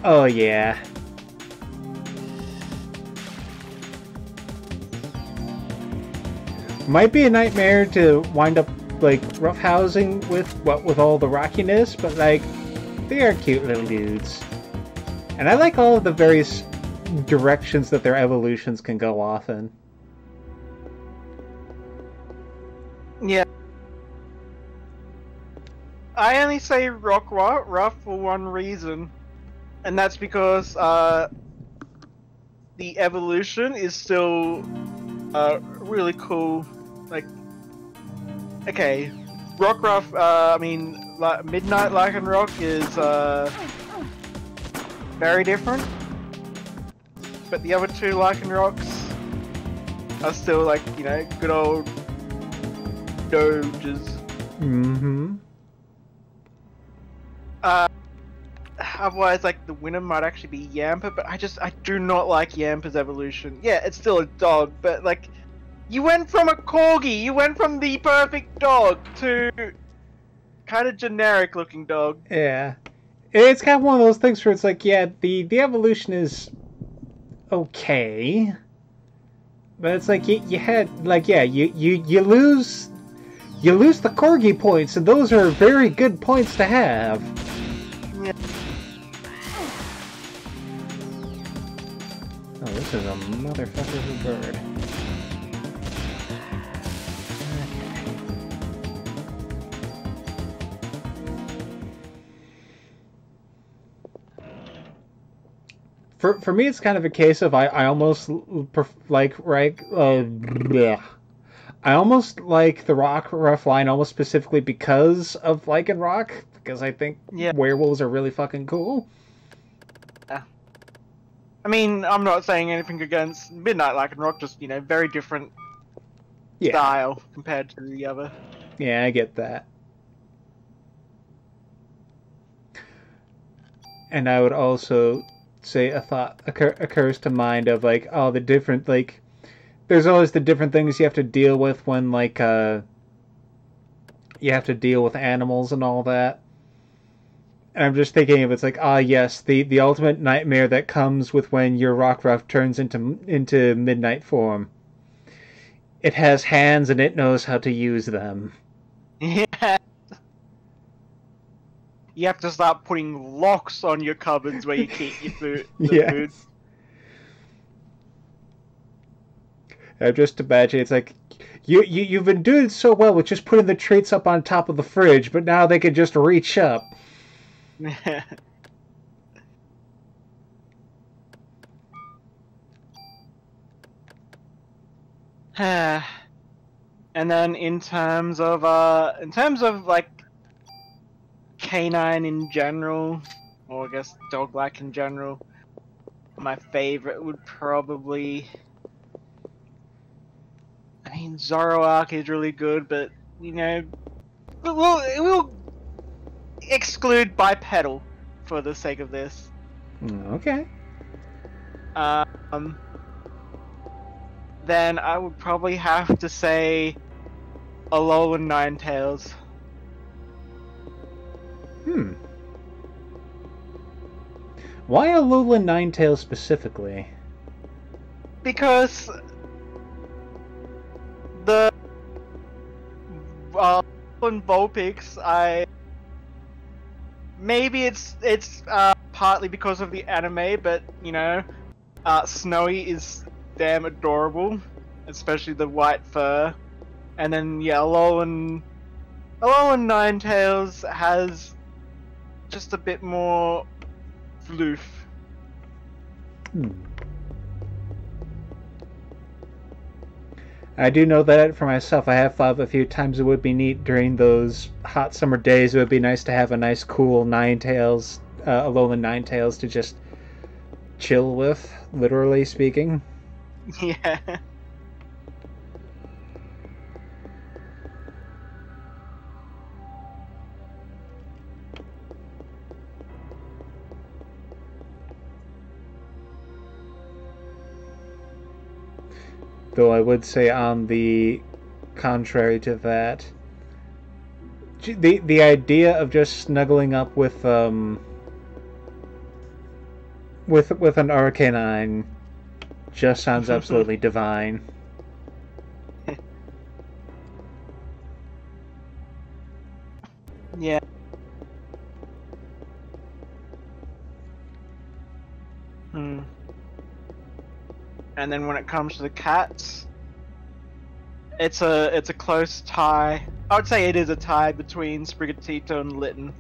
Oh yeah. Might be a nightmare to wind up like roughhousing with all the rockiness, but like they are cute little dudes. And I like all of the various directions that their evolutions can go off in. Yeah. I only say Rockruff for one reason, and that's because the evolution is still really cool. Like, okay, Rockruff, I mean, Midnight Lycanroc is very different, but the other two Lycanrocs are still like, you know, good old Doges. Mm-hmm. Otherwise, like, the winner might actually be Yamper, but I do not like Yamper's evolution. Yeah, it's still a dog, but like, you went from a corgi, you went from the perfect dog to kind of generic looking dog. Yeah. It's kind of one of those things where it's like, yeah, the evolution is okay, but it's like you had like, yeah, you lose the corgi points, and those are very good points to have. Yeah. Oh, this is a motherfucker of a bird. For me, it's kind of a case of I almost like I almost like the Rockruff line almost specifically because of Lycanroc, because I think werewolves are really fucking cool. I mean, I'm not saying anything against Midnight Lycanroc, just, you know, very different style compared to the other. Yeah, I get that. And I would also say a thought occurs to mind of like all the different like there's always the different things you have to deal with when like you have to deal with animals and all that. And I'm just thinking of it's like yes, the ultimate nightmare that comes with when your Rockruff turns into midnight form. It has hands and it knows how to use them. Yeah. You have to start putting locks on your cupboards where you keep your food. Food. I'm just imagining it's like you've been doing so well with just putting the treats up on top of the fridge, but now they can just reach up. And then in terms of like canine in general, or I guess dog-like in general, my favorite would probably, I mean, Zoroark is really good, but you know, we'll exclude bipedal for the sake of this. Okay. Then I would probably have to say Alolan Ninetales. Why Alolan Ninetales specifically? Because the Vulpix, maybe it's partly because of the anime, but you know, Snowy is damn adorable, especially the white fur. And then yeah, Alolan Ninetales has just a bit more floof. I do know that for myself. I have thought a few times it would be neat during those hot summer days. It would be nice to have a nice, cool Ninetales, Alolan Ninetales to just chill with, literally speaking. Yeah. Though I would say on the contrary to that, the idea of just snuggling up with an Arcanine just sounds absolutely divine. Yeah. And then when it comes to the cats, it's a close tie. I would say it is a tie between Sprigatito and Litten.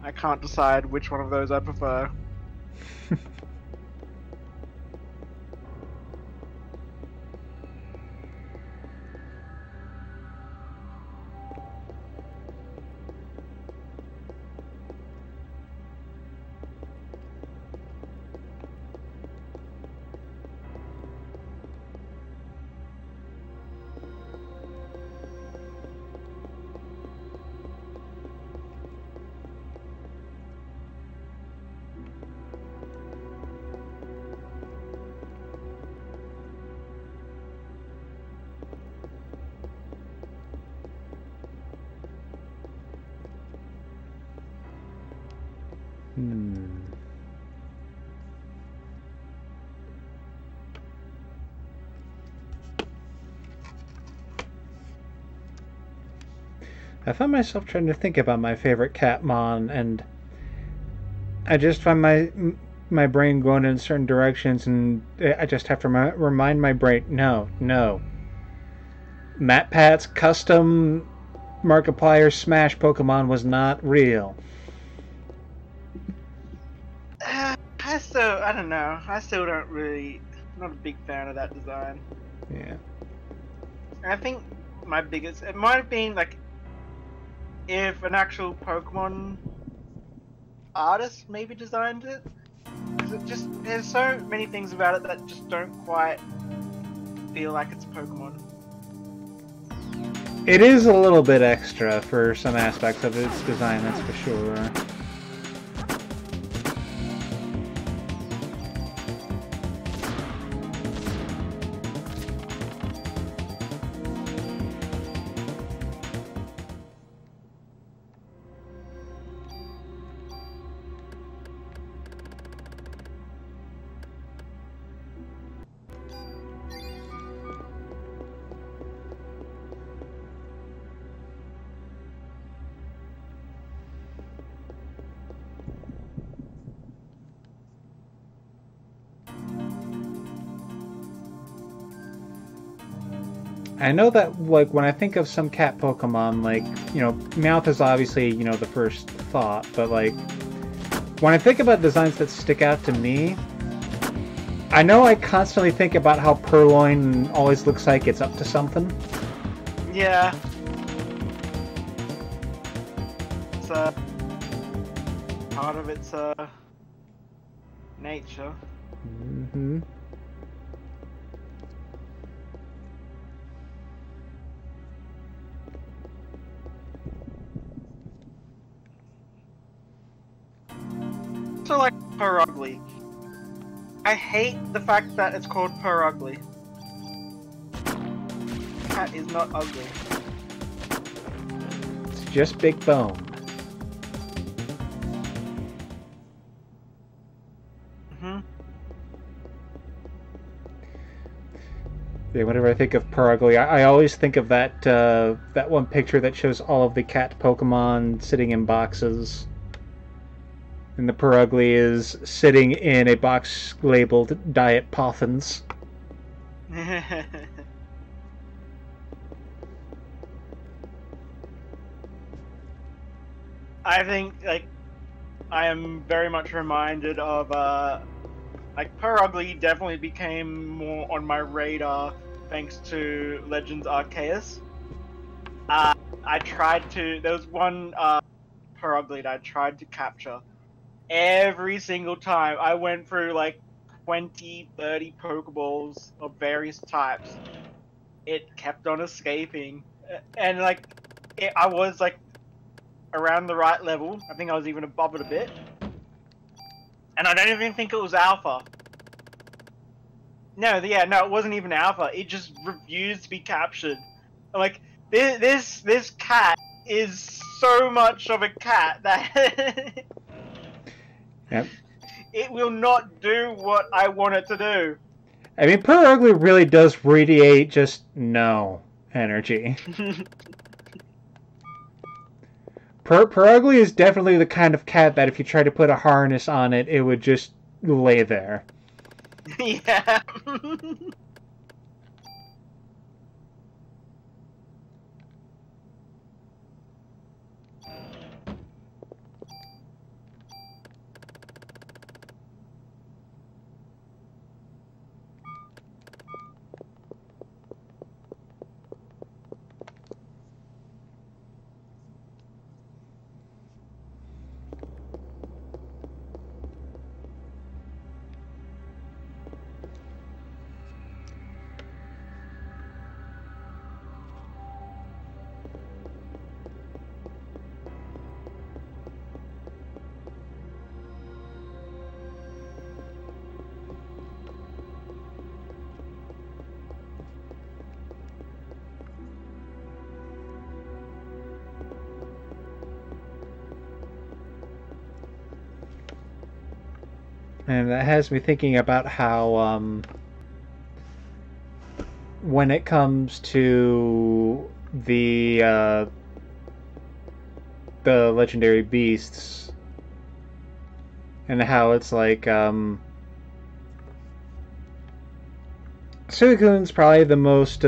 I can't decide which one of those I prefer. I found myself trying to think about my favorite Catmon, and I just find my brain going in certain directions, and I just have to remind my brain, no. MatPat's custom Markiplier Smash Pokemon was not real. I don't know. I still don't really, not a big fan of that design. Yeah. And I think my biggest, it might have been like, if an actual Pokemon artist maybe designed it. just there's so many things about it that just don't quite feel like it's Pokemon. It is a little bit extra for some aspects of its design, that's for sure. I know that, like, when I think of some cat Pokemon, like, you know, Meowth is obviously, you know, the first thought, but, like, when I think about designs that stick out to me, I know I constantly think about how Purloin always looks like it's up to something. Yeah. It's part of its nature. Mm-hmm. So like Purugly. I hate the fact that it's called Purugly. Cat is not ugly. It's just big bone. Yeah, whenever I think of Purugly, I always think of that that one picture that shows all of the cat Pokemon sitting in boxes. And the Purugly is sitting in a box labeled Diet Pothins. I think, like, I am very much reminded of, like, Purugly definitely became more on my radar thanks to Legends Arceus. I tried to, there was one, Purugly that I tried to capture. Every single time I went through like 20, 30 Pokeballs of various types, it kept on escaping. And like, I was like around the right level. I think I was even above it a bit. And I don't even think it was Alpha. No, yeah, no, it wasn't even Alpha. It just refused to be captured. Like, this cat is so much of a cat that... Yep. It will not do what I want it to do. I mean, Purugly really does radiate just no energy. Purugly is definitely the kind of cat that if you try to put a harness on it, it would just lay there. Yeah. And that has me thinking about how, when it comes to the legendary beasts, and how it's like, Suicune's probably the most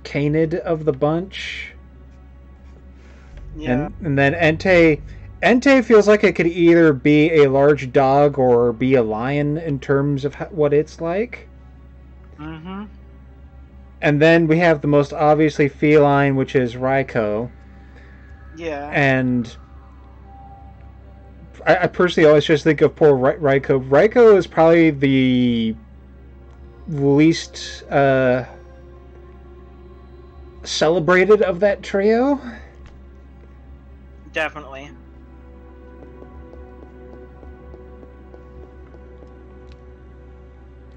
canid of the bunch. Yeah. And then Entei feels like it could either be a large dog or be a lion in terms of what it's like. Mm-hmm. And then we have the most obviously feline, which is Raikou. Yeah. And I personally always just think of poor Raiko. Raiko is probably the least celebrated of that trio. Definitely.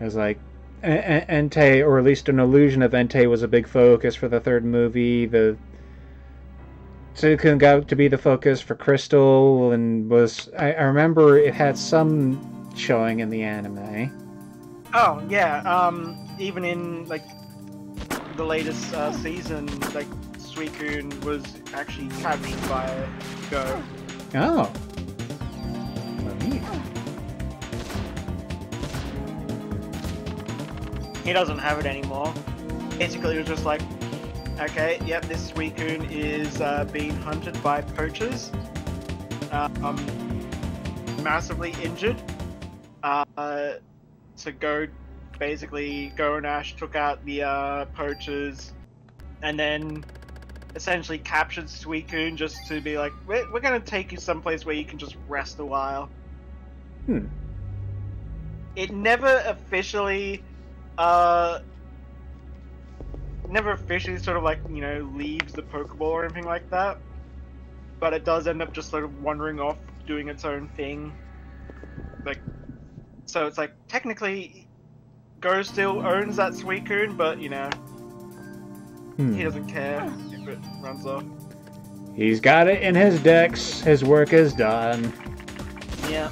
It was like Entei, or at least an illusion of Entei, was a big focus for the third movie. The Sukun got to be the focus for Crystal, and was I remember it had some showing in the anime. Oh yeah, even in like the latest season, like Suicune was actually captured by Go. Oh. Well, neat. He doesn't have it anymore. Basically, it was just like, okay, yep, this Suicune is being hunted by poachers. Massively injured. So Go and Ash took out the poachers, and then essentially captured Suicune just to be like, we're gonna take you someplace where you can just rest a while. It never officially sort of like, you know, leaves the Pokeball or anything like that, but it does end up just sort of wandering off doing its own thing. Like, so it's like technically Go still owns that Suicune, but you know, he doesn't care if it runs off. He's got it in his decks. His work is done. Yeah.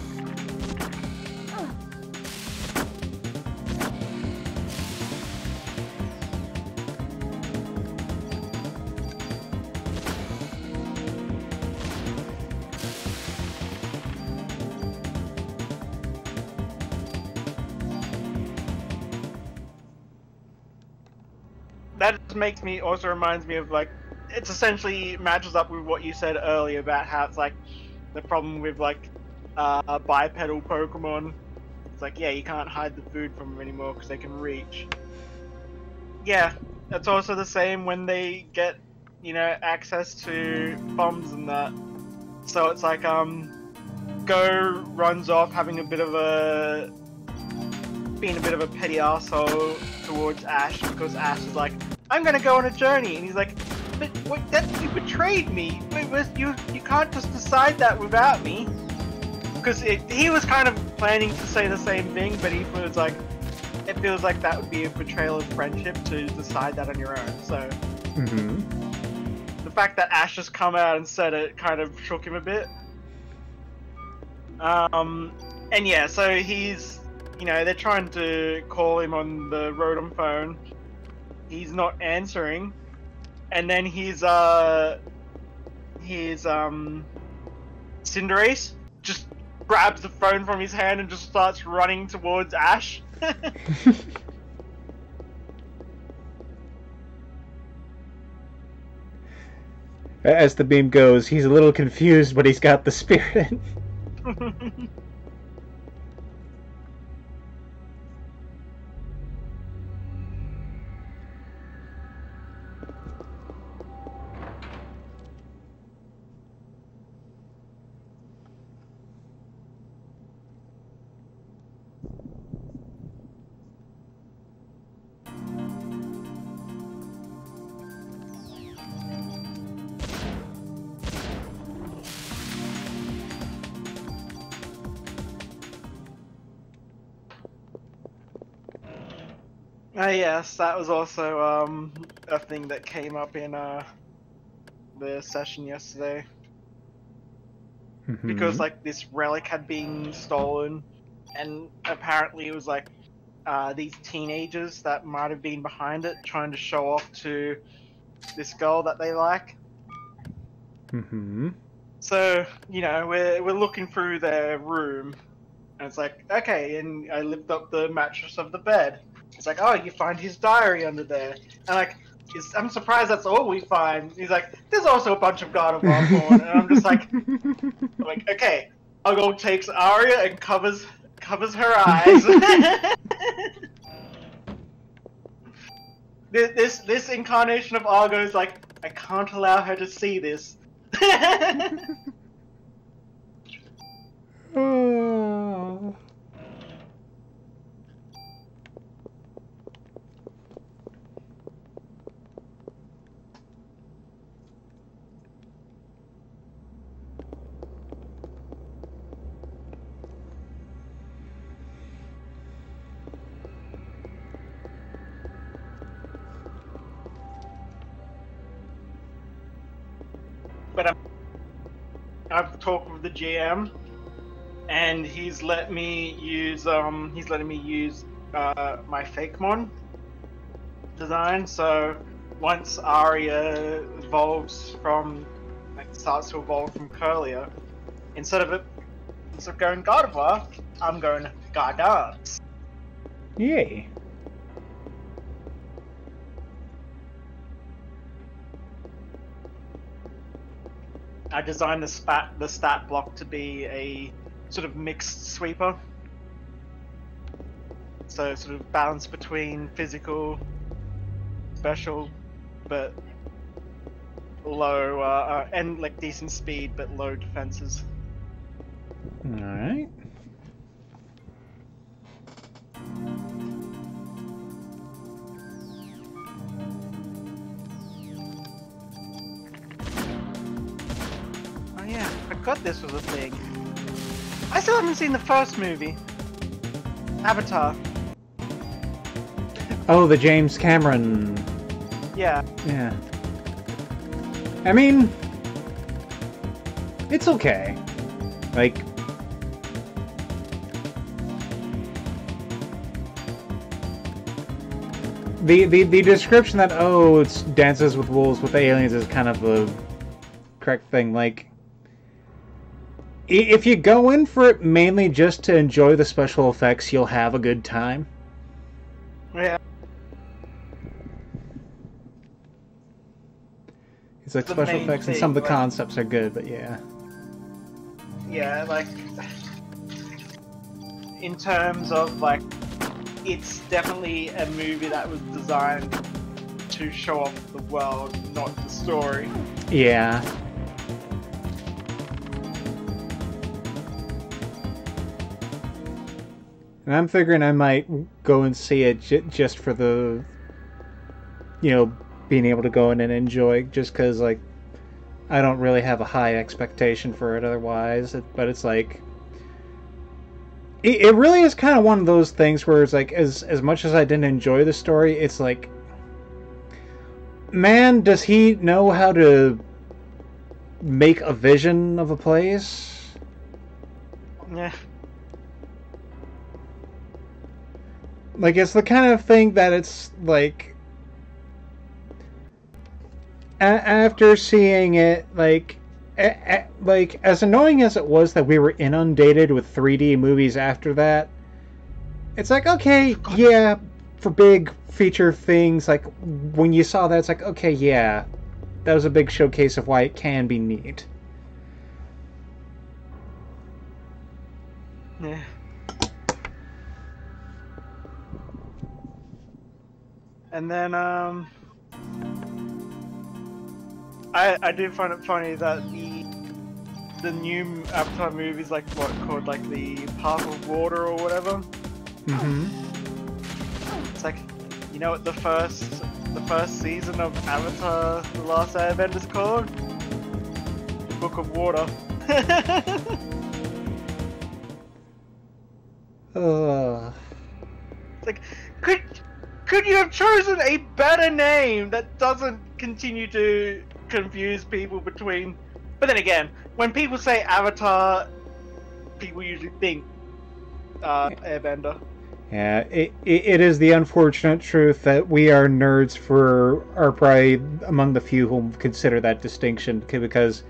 That just also reminds me of, like, it's essentially matches up with what you said earlier about how it's like the problem with like bipedal Pokemon. It's like, yeah, you can't hide the food from them anymore because they can reach. Yeah, it's also the same when they get, you know, access to bombs and that. So it's like Go runs off having being a bit of a petty asshole towards Ash, because Ash is like, I'm gonna go on a journey, and he's like, but wait, you betrayed me. You can't just decide that without me. Because he was kind of planning to say the same thing, but he was like, it feels like that would be a betrayal of friendship to decide that on your own. So the fact that Ash just come out and said it kind of shook him a bit. And yeah, so he's, you know, they're trying to call him on the Rotom phone. He's not answering, and then his Cinderace just grabs the phone from his hand and just starts running towards Ash. As the beam goes, he's a little confused, but he's got the spirit. Yes, that was also a thing that came up in the session yesterday. Because like this relic had been stolen, and apparently it was like these teenagers that might have been behind it, trying to show off to this girl that they like. So, you know, we're looking through their room, and it's like, okay, and I lift up the mattress of the bed. It's like, oh, you find his diary under there. And like, I'm surprised that's all we find. He's like, there's also a bunch of Gardevoir porn. And I'm just like, okay. Argo takes Arya and covers her eyes. This incarnation of Argo is like, I can't allow her to see this. but I've talked with the GM, and he's let me use my Fakemon design. So once Arya starts to evolve from Curlia, instead of going Gardevoir, I'm going Gardance. Yay. I designed the stat block to be a sort of mixed sweeper. So sort of balance between physical, special, but low, and like decent speed, but low defenses. Alright. Oh yeah, I forgot this was a thing. I still haven't seen the first movie, Avatar. Oh, the James Cameron. Yeah. Yeah. I mean, it's okay. Like, the description that, oh, it's Dances with Wolves with aliens is kind of the correct thing. Like, if you go in for it mainly just to enjoy the special effects, you'll have a good time. Yeah. It's like special effects and some of the concepts are good, but yeah. Yeah, like, in terms of, like, it's definitely a movie that was designed to show off the world, not the story. Yeah. And I'm figuring I might go and see it just for the, being able to go in and enjoy, just because, like, I don't really have a high expectation for it otherwise. But it's like, it really is kind of one of those things where it's like, as much as I didn't enjoy the story, it's like, man, does he know how to make a vision of a place? Yeah. Like, it's the kind of thing that it's like, after seeing it, like, like, as annoying as it was that we were inundated with 3D movies after that, it's like, okay, yeah, for big feature things, like, when you saw that, it's like, okay, yeah, that was a big showcase of why it can be neat. Yeah. And then, I do find it funny that the new Avatar movie is like what called like the Path of Water or whatever. Mm-hmm. It's like, you know what the first season of Avatar: The Last Airbender is called? The Book of Water. It's like, could you have chosen a better name that doesn't continue to confuse people between? But then again, when people say Avatar, people usually think Airbender. Yeah, it is the unfortunate truth that we are nerds are probably among the few who consider that distinction, because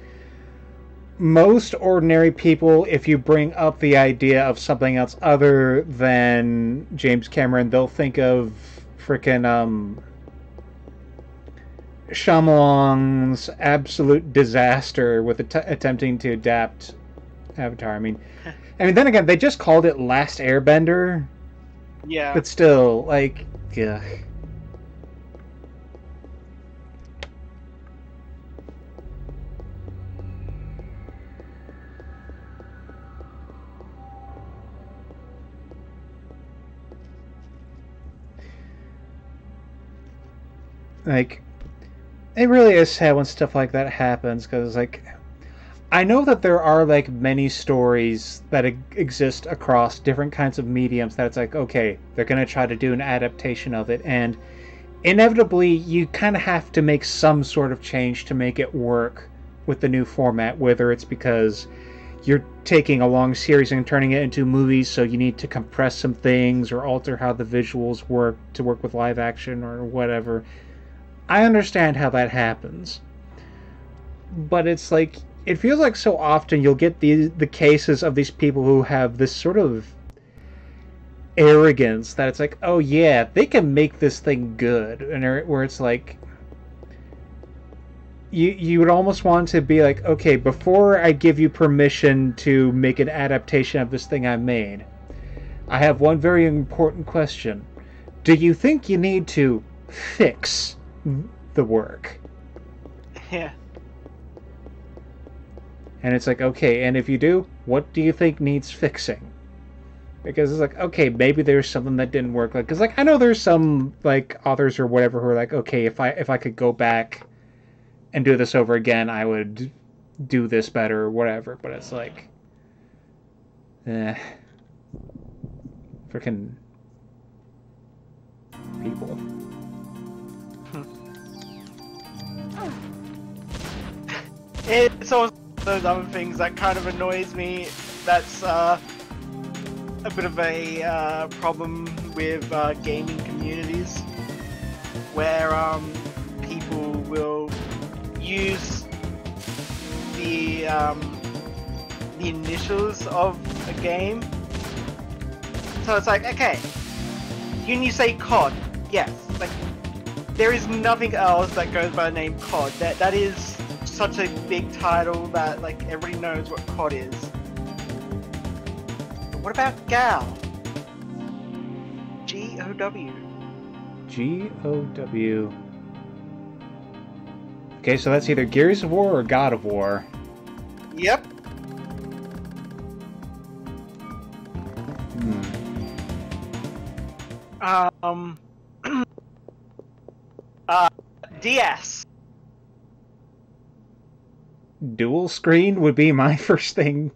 most ordinary people, if you bring up the idea of something else other than James Cameron, they'll think of frickin' Shyamalan's absolute disaster with attempting to adapt Avatar. I mean, then again, they just called it Last Airbender. Yeah. But still, like, yeah. Like, it really is sad when stuff like that happens, because, like, I know that there are, like, many stories that exist across different kinds of mediums that it's like, okay, they're going to try to do an adaptation of it, and inevitably you kind of have to make some sort of change to make it work with the new format, whether it's because you're taking a long series and turning it into movies, so you need to compress some things or alter how the visuals work to work with live action or whatever. I understand how that happens. But it's like, it feels like so often you'll get the cases of these people who have this sort of arrogance that it's like, oh yeah, they can make this thing good, and where it's like, you would almost want to be like, okay, before I give you permission to make an adaptation of this thing I made, I have one very important question. Do you think you need to fix the work? Yeah. And it's like, okay, and if you do, what do you think needs fixing? Because it's like, okay, maybe there's something that didn't work. Like, because like I know there's some like authors or whatever who are like, okay, if I could go back and do this over again, I would do this better or whatever. But it's like, freaking people. It's also those other things that kind of annoys me. That's a bit of a problem with gaming communities, where people will use the initials of a game. So it's like, okay, when you say COD, yes, like there is nothing else that goes by the name COD. That is such a big title that like everybody knows what COD is. But what about GAL? GOW. GOW. Okay, so that's either Gears of War or God of War. Yep. DS. Dual screen would be my first thing.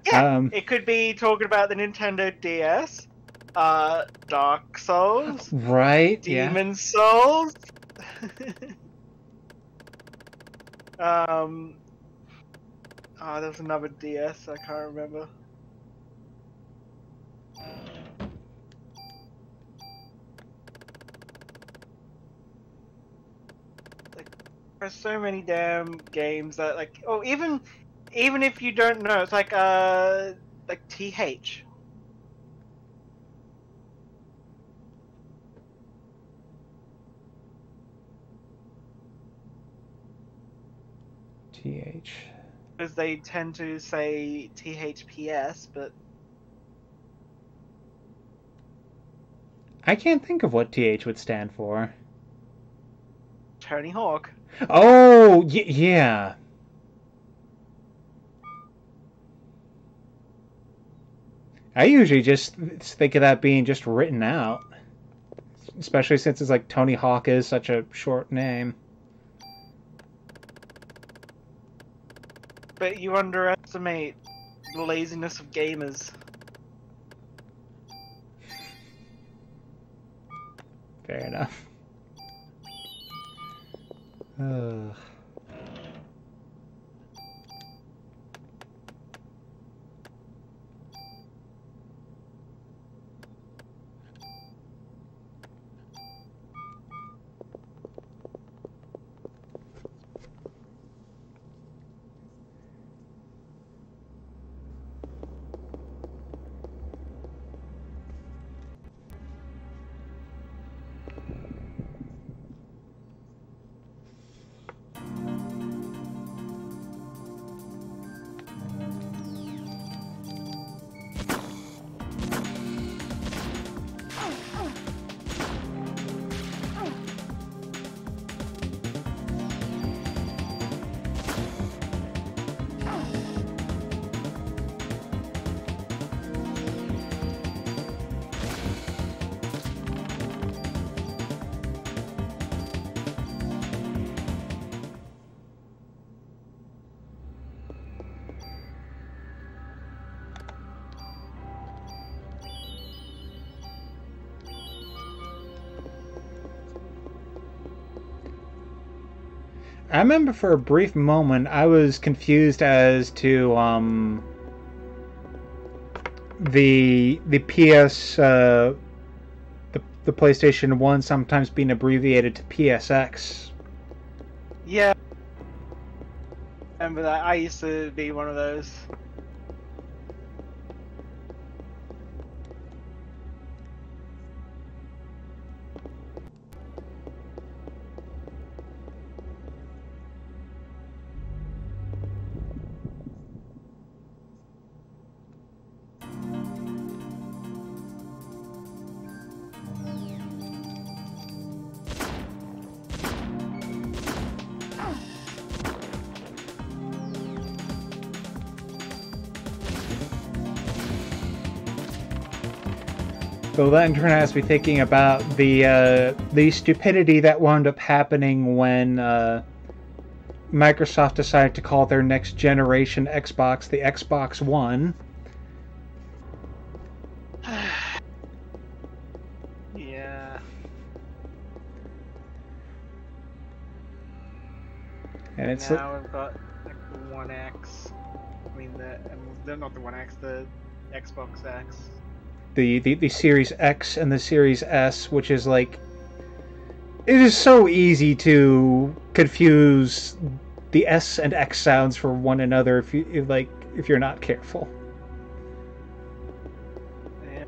Yeah, it could be talking about the Nintendo DS, Dark Souls, right? Demon Souls. Oh, there was another DS, I can't remember. Like, there's so many damn games that like, oh, even if you don't know, it's like TH. TH. Because they tend to say THPS, but I can't think of what TH would stand for. Tony Hawk. Oh, yeah. I usually just think of that being just written out. Especially since it's like Tony Hawk is such a short name. But you underestimate the laziness of gamers. Fair enough. Ugh. I remember for a brief moment I was confused as to the PS the PlayStation 1 sometimes being abbreviated to PSX. Yeah. Remember that? I used to be one of those. So that in turn has me thinking about the stupidity that wound up happening when Microsoft decided to call their next generation Xbox the Xbox One. Yeah. And it's now we've got like the One X. I mean not the One X, the Xbox X. the Series X and the Series S, which is like, it is so easy to confuse the S and X sounds for one another if you're not careful. Yeah.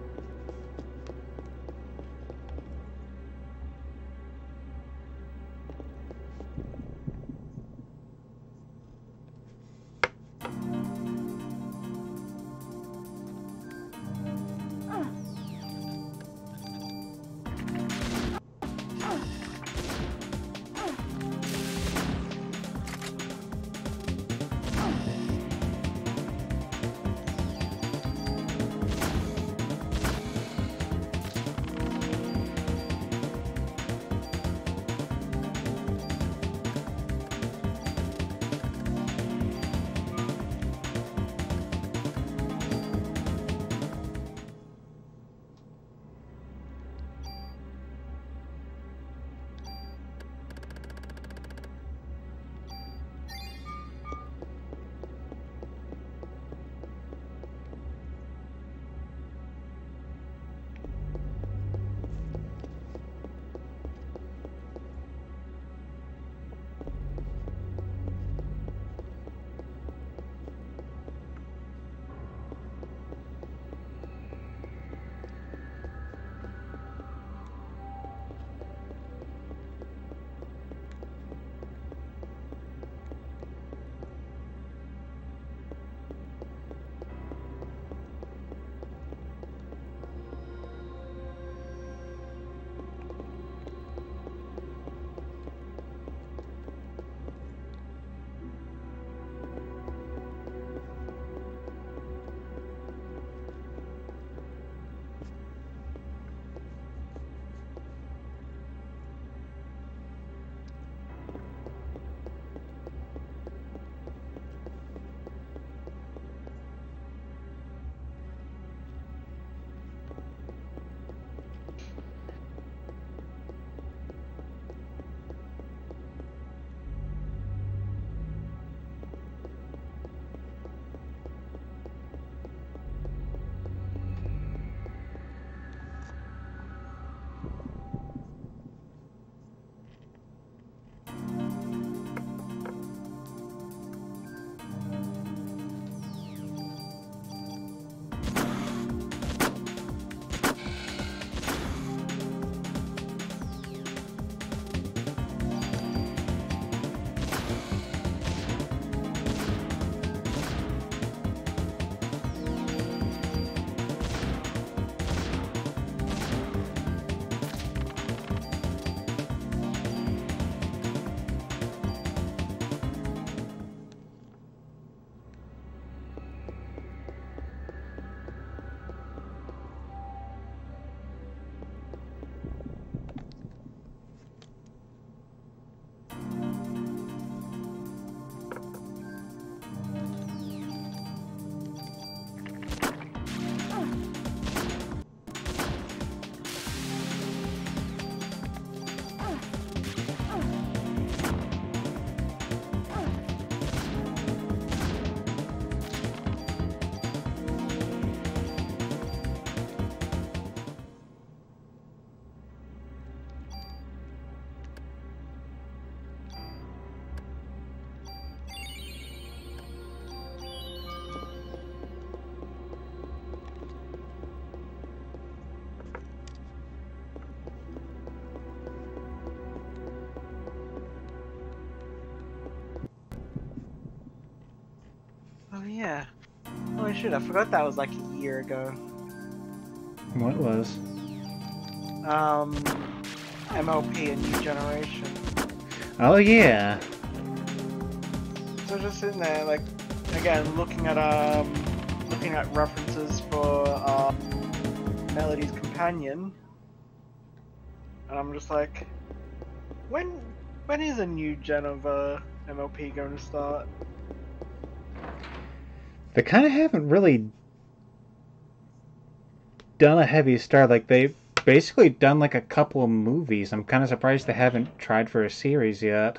yeah. Oh shit, I forgot that was like a year ago. What was? MLP, A New Generation. Oh yeah. So just sitting there, like, again, looking at references for Melody's Companion, and I'm just like, when is a new gen of MLP going to start? They kind of haven't really done a heavy start. Like, they've basically done like a couple of movies. I'm kind of surprised they haven't tried for a series yet.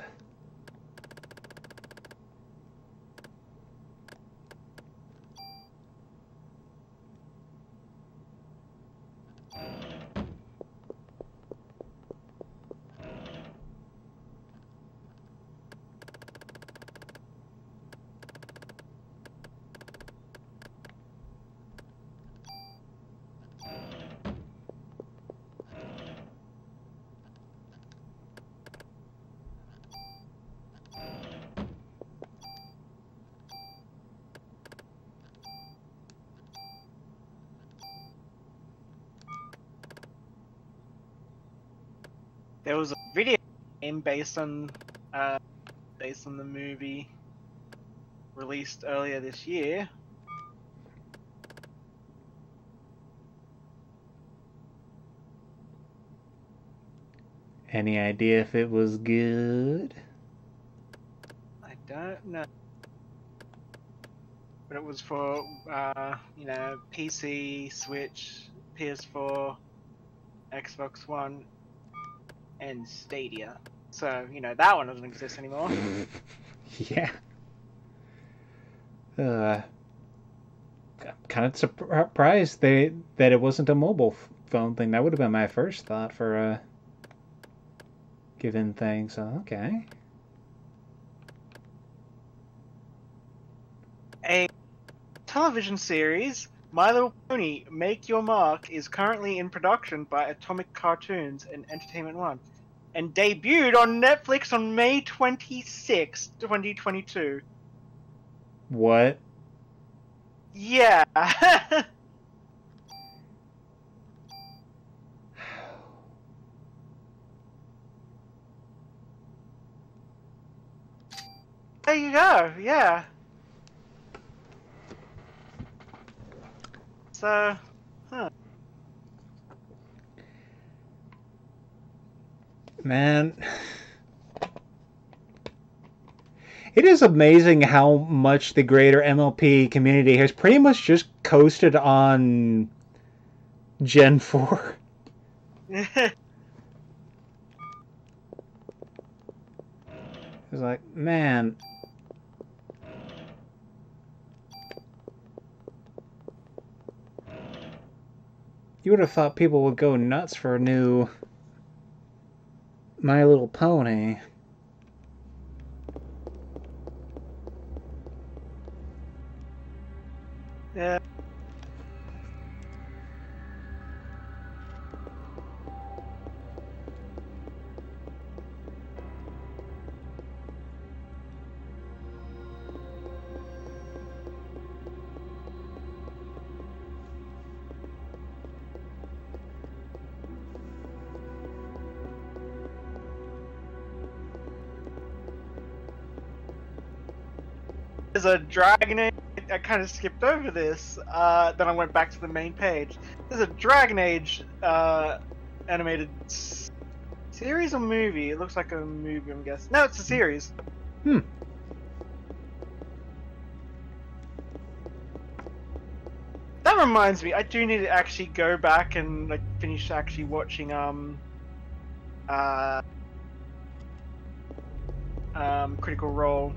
There was a video game based on the movie released earlier this year. Any idea if it was good? I don't know. But it was for, PC, Switch, PS4, Xbox One, and Stadia. So, that one doesn't exist anymore. Yeah. I'm kind of surprised that it wasn't a mobile phone thing. That would have been my first thought for a given thing. So, okay. A television series, My Little Pony Make Your Mark, is currently in production by Atomic Cartoons and Entertainment One, and debuted on Netflix on May 26, 2022. What? Yeah. There you go, yeah. So, Man. It is amazing how much the greater MLP community has pretty much just coasted on Gen 4. It's like, man. You would have thought people would go nuts for a new My Little Pony. yeah. There's a Dragon Age. I kind of skipped over this. Then I went back to the main page. There's a Dragon Age animated series or movie. It looks like a movie, I'm guessing. No, it's a series. That reminds me, I do need to actually go back and finish actually watching Critical Role.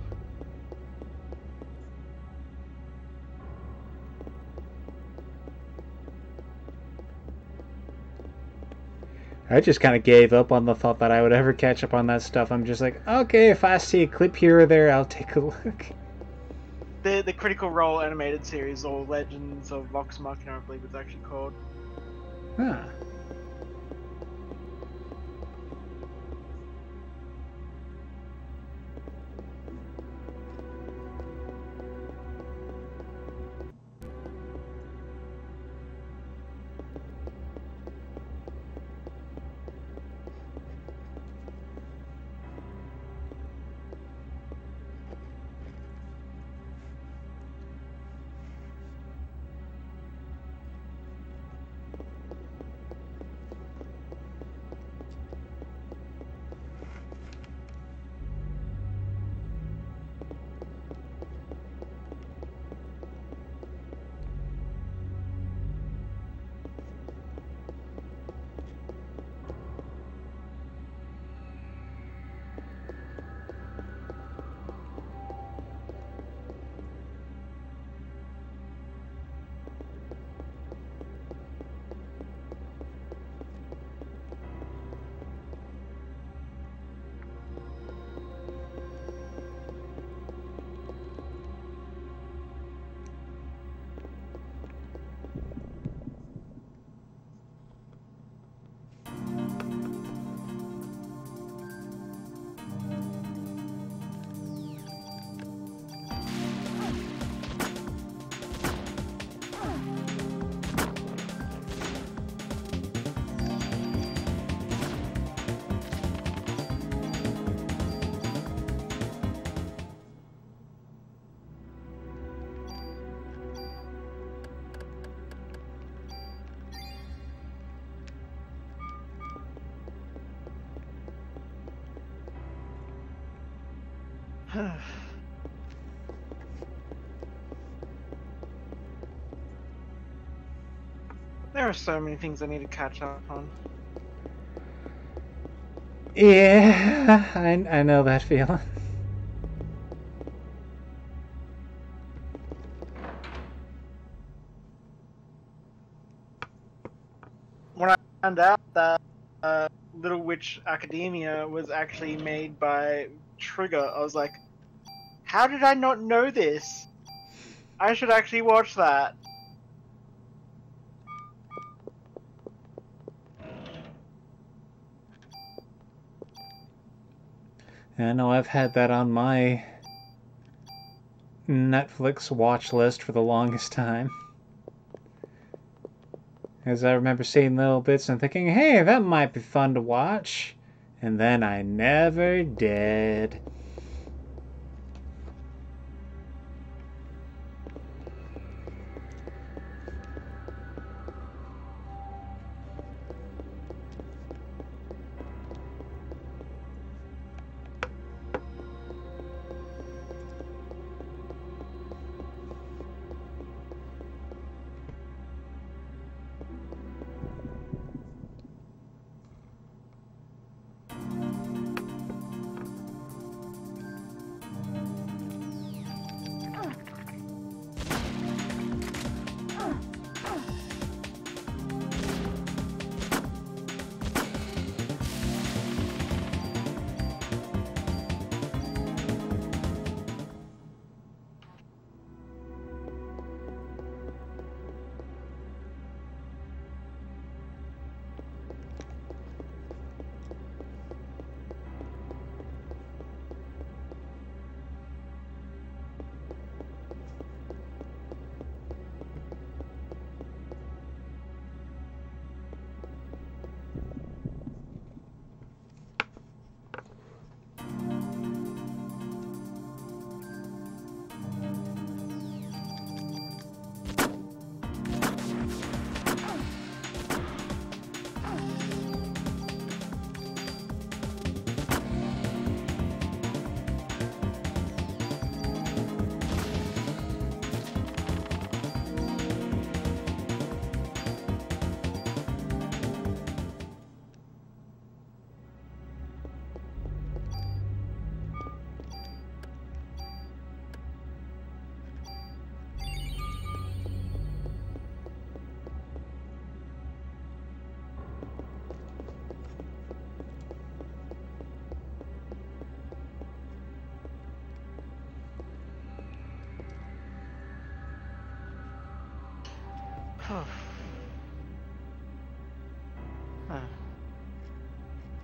I just kind of gave up on the thought that I would ever catch up on that stuff. I'm just like, okay, if I see a clip here or there, I'll take a look. The Critical Role animated series, or Legends of Vox Machina, I believe it's actually called. Huh. There are so many things I need to catch up on. Yeah, I know that feeling. When I found out that Little Witch Academia was actually made by Trigger, I was like, how did I not know this? I should actually watch that. I know I've had that on my Netflix watch list for the longest time. As I remember seeing little bits and thinking, hey, that might be fun to watch. And then I never did.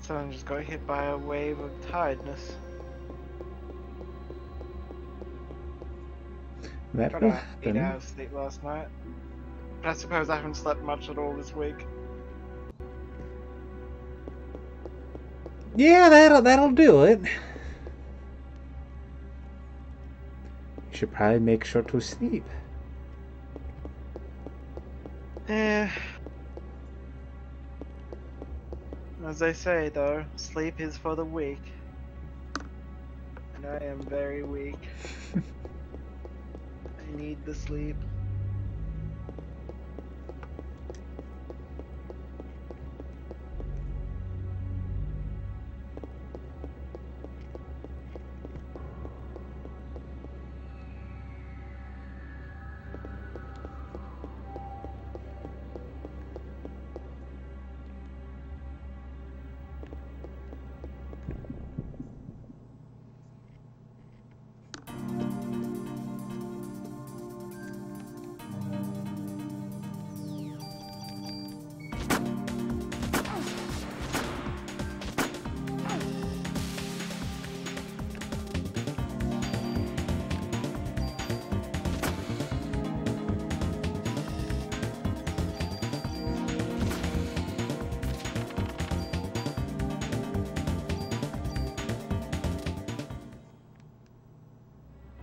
Someone just got hit by a wave of tiredness. That Got will about 8 happen. hours sleep last night. But I suppose I haven't slept much at all this week. Yeah, that'll do it. You should probably make sure to sleep. Eh. As they say, though, sleep is for the weak. And I am very weak. I need the sleep.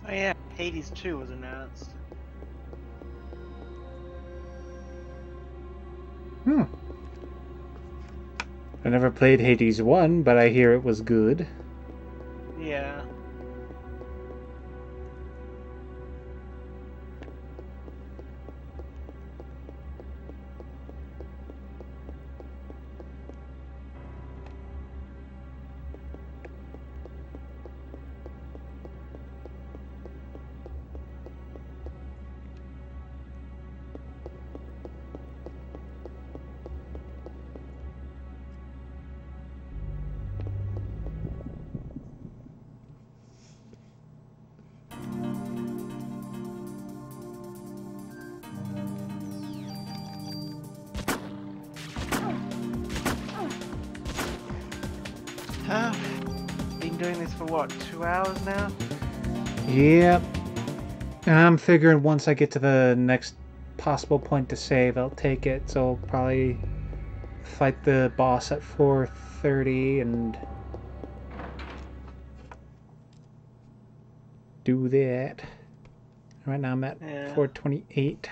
Oh yeah, Hades 2 was announced. I never played Hades 1, but I hear it was good. Yeah. doing this for what, 2 hours now? Yep. And I'm figuring once I get to the next possible point to save, I'll take it. So I'll probably fight the boss at 4:30 and do that. Right now I'm at 4:28.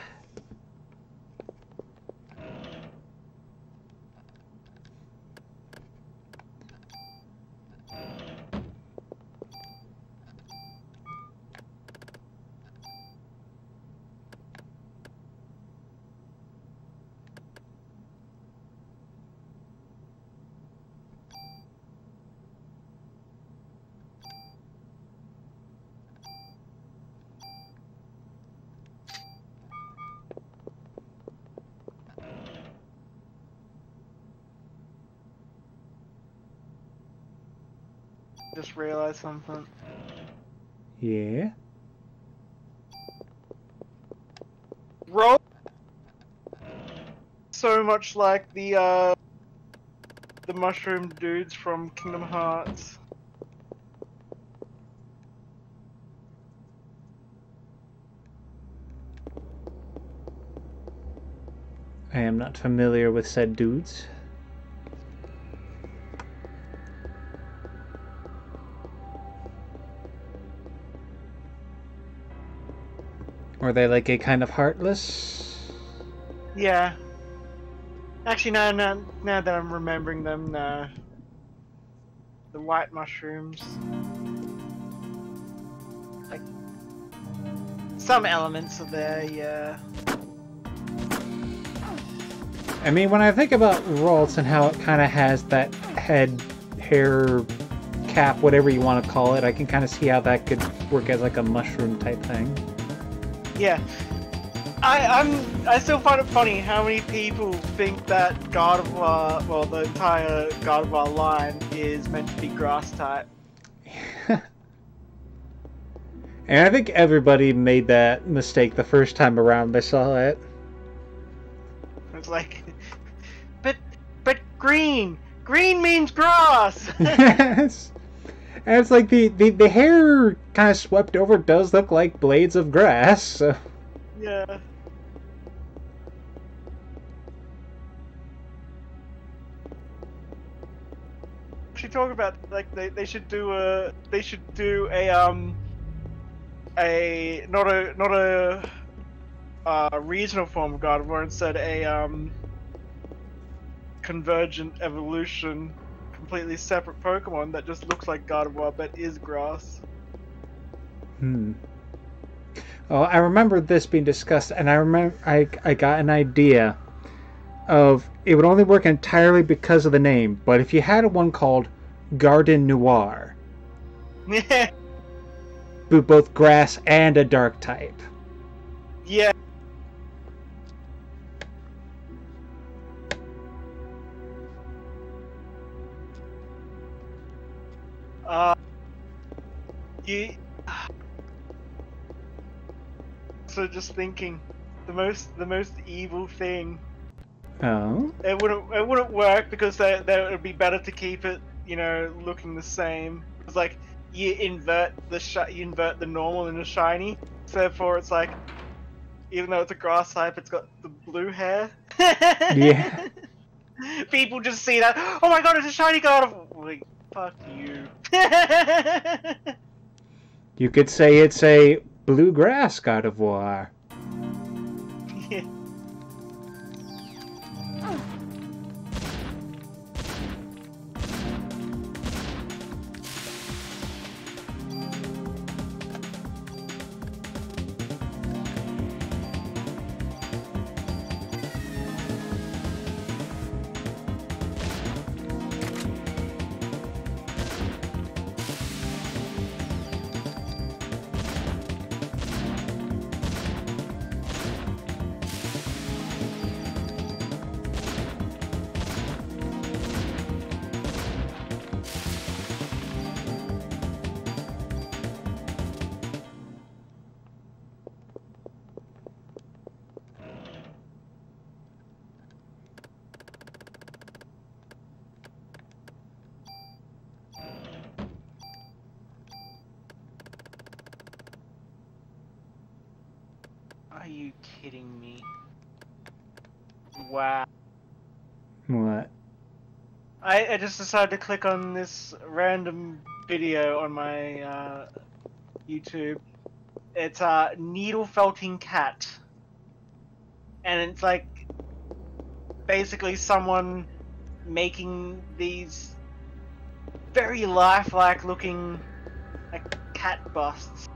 Just realized something. Yeah. Roll so much like the mushroom dudes from Kingdom Hearts. I am not familiar with said dudes. Were they like a kind of heartless? Yeah. Actually, no, now that I'm remembering them, no. The white mushrooms. Like, some elements are there, yeah. I mean, when I think about Ralts and how it kind of has that head, hair, cap, whatever you want to call it, I can kind of see how that could work as like a mushroom type thing. Yeah. I still find it funny how many people think that Gardevoir, well, the entire Gardevoir line is meant to be grass type. And I think everybody made that mistake the first time around they saw it. It's like, but green means grass. Yes. And it's like the hair kind of swept over does look like blades of grass. So. Yeah. Should talk about like they should do a not a regional form of Gardevoir, instead a convergent evolution, completely separate Pokemon that just looks like Gardevoir but is grass. Oh, I remember this being discussed, and I remember I got an idea of it would only work entirely because of the name, but if you had one called Garden Noir, both grass and a dark type. Yeah. So just thinking, the most evil thing. Oh. It wouldn't work because it would be better to keep it, you know, looking the same. It's like you invert the normal into shiny. So therefore, it's like, even though it's a grass type, it's got the blue hair. Yeah. People just see that. Oh my god, it's a shiny Gardevoir. Like, fuck you. You could say it's a bluegrass Gardevoir. Yeah. Are you kidding me? Wow. What? I just decided to click on this random video on my YouTube. It's a needle felting cat. And it's like basically someone making these very lifelike looking like cat busts.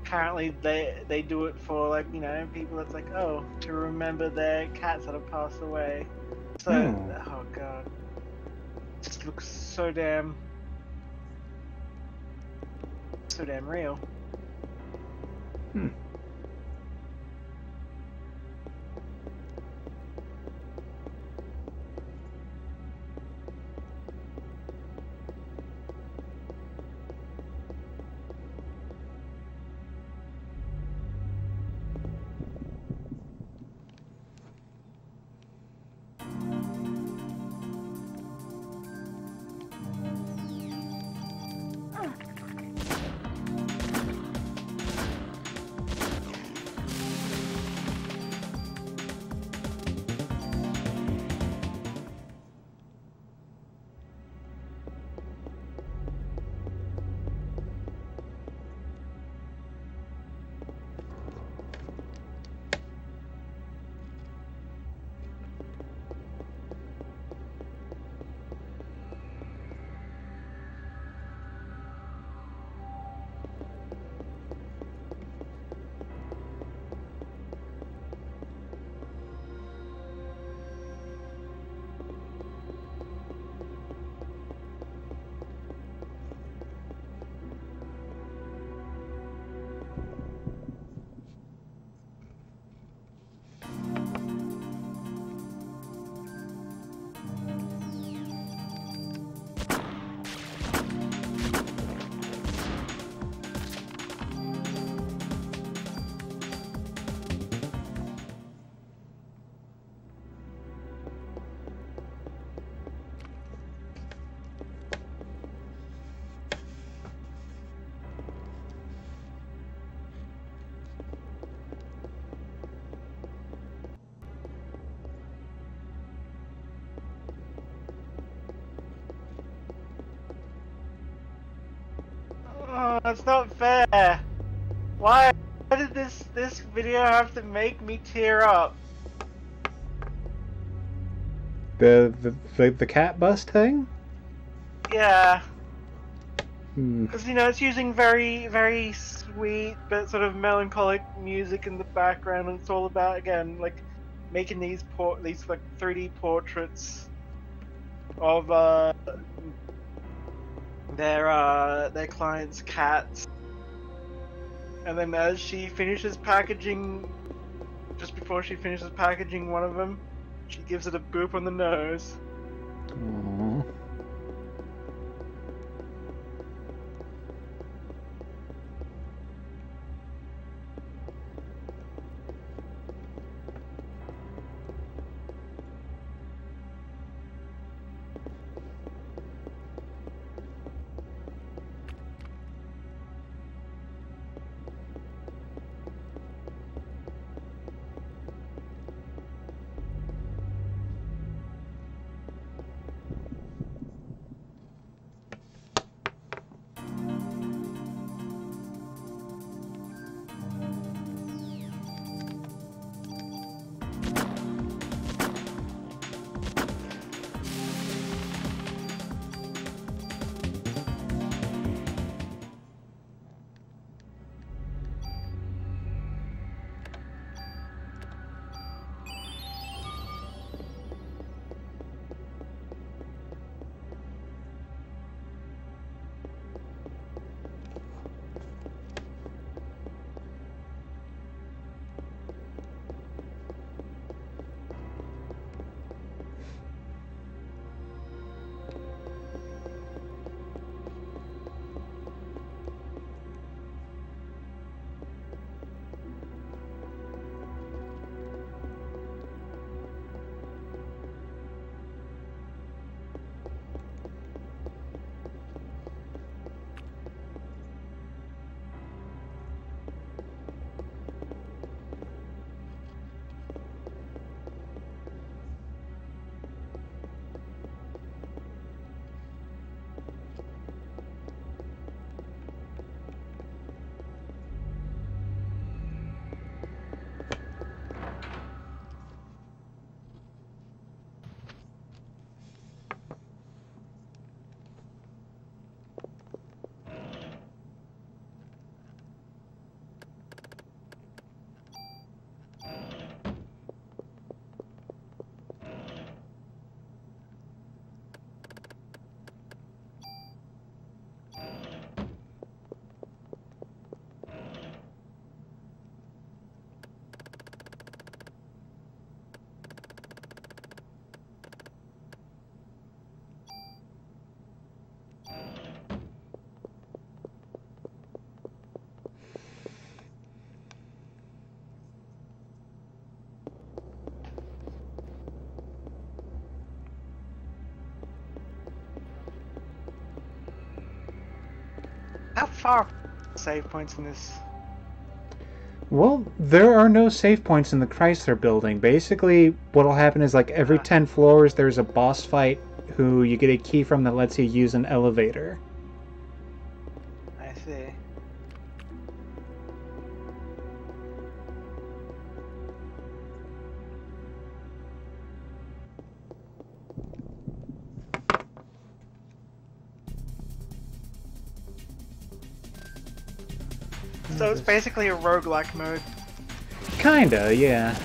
Apparently they do it for, like, you know, people that's like, oh, to remember their cats that have passed away. So, oh god, it just looks so damn real. Hmm. Oh, that's not fair. Why did this video have to make me tear up? The cat bust thing? Yeah. Hmm. Because, you know, it's using very, very sweet but sort of melancholic music in the background, and it's all about, again, like, making these like 3D portraits of their clients' cats. And then as she finishes packaging, just before she finishes packaging one of them, she gives it a boop on the nose. Aww. far save points in this? Well, there are no save points in the Chrysler building. Basically, what'll happen is like every 10 floors there's a boss fight who you get a key from that lets you use an elevator. I see. So it's basically a roguelike mode. Kinda, yeah.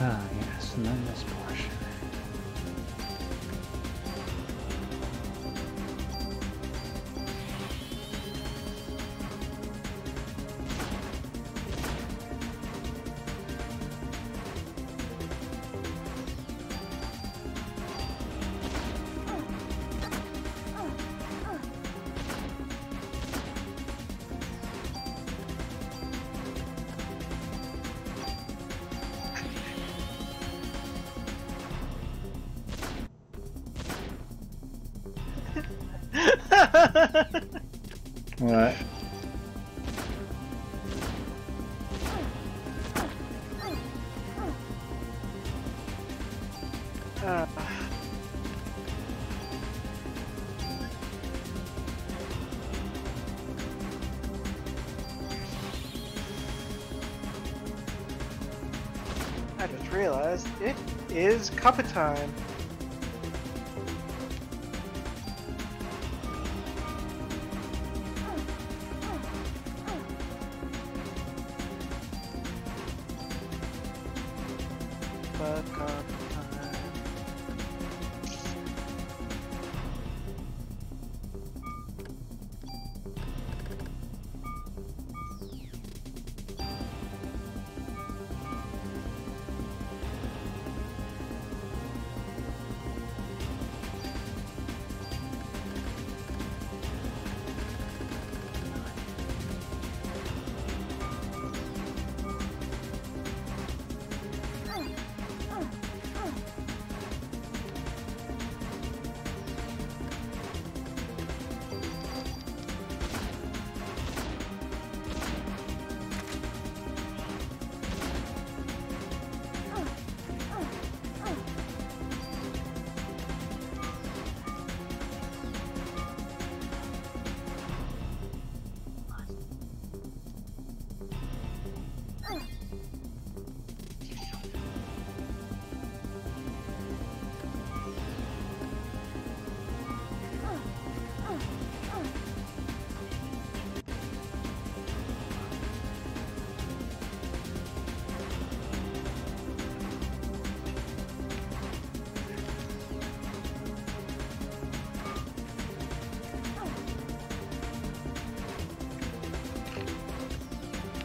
Ah, yes, and then this portion. What? I just realized it is cuppa time. Cuppa time.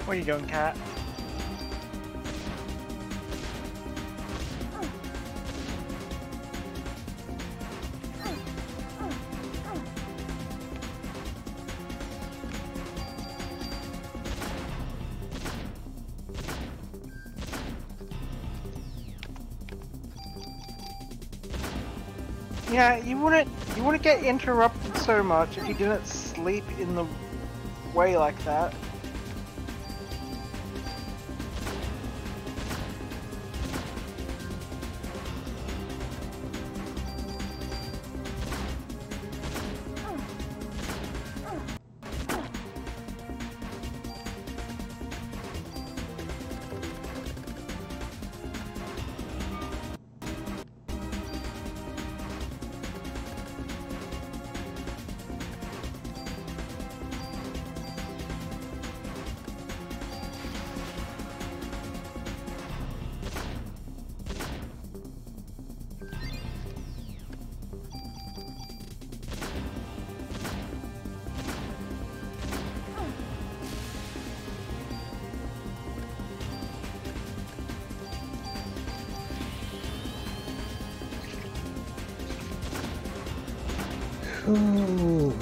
What are you doing, cat? Yeah, you wouldn't get interrupted so much if you didn't sleep in the way like that. Ooh.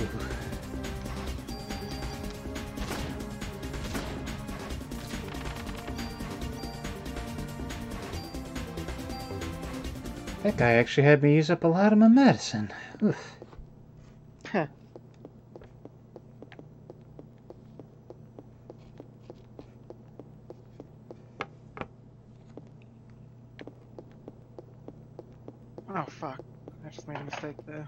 That guy actually had me use up a lot of my medicine. Oof. Huh. Oh fuck, I just made a mistake there.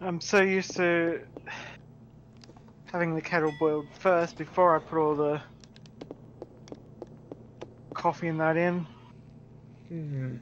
I'm so used to having the kettle boiled first before I put all the coffee and that in. Hmm.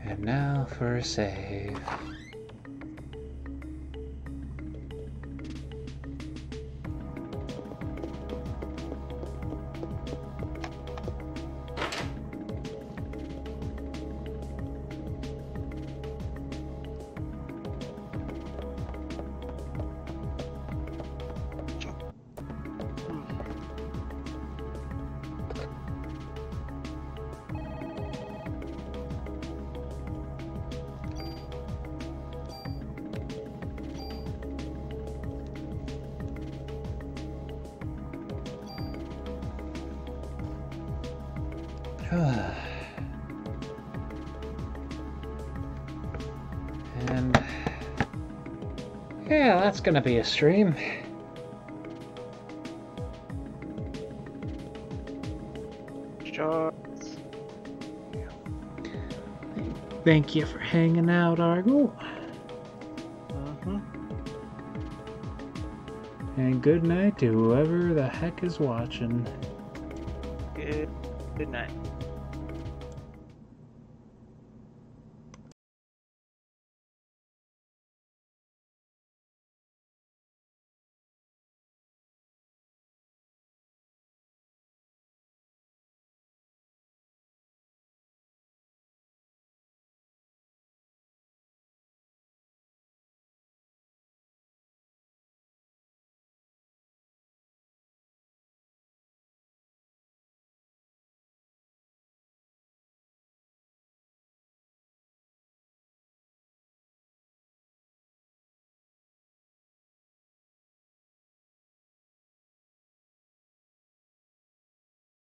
And now for a save. And yeah, that's gonna be a stream. Sure. Thank you for hanging out, Argo. And good night to whoever the heck is watching. Good night.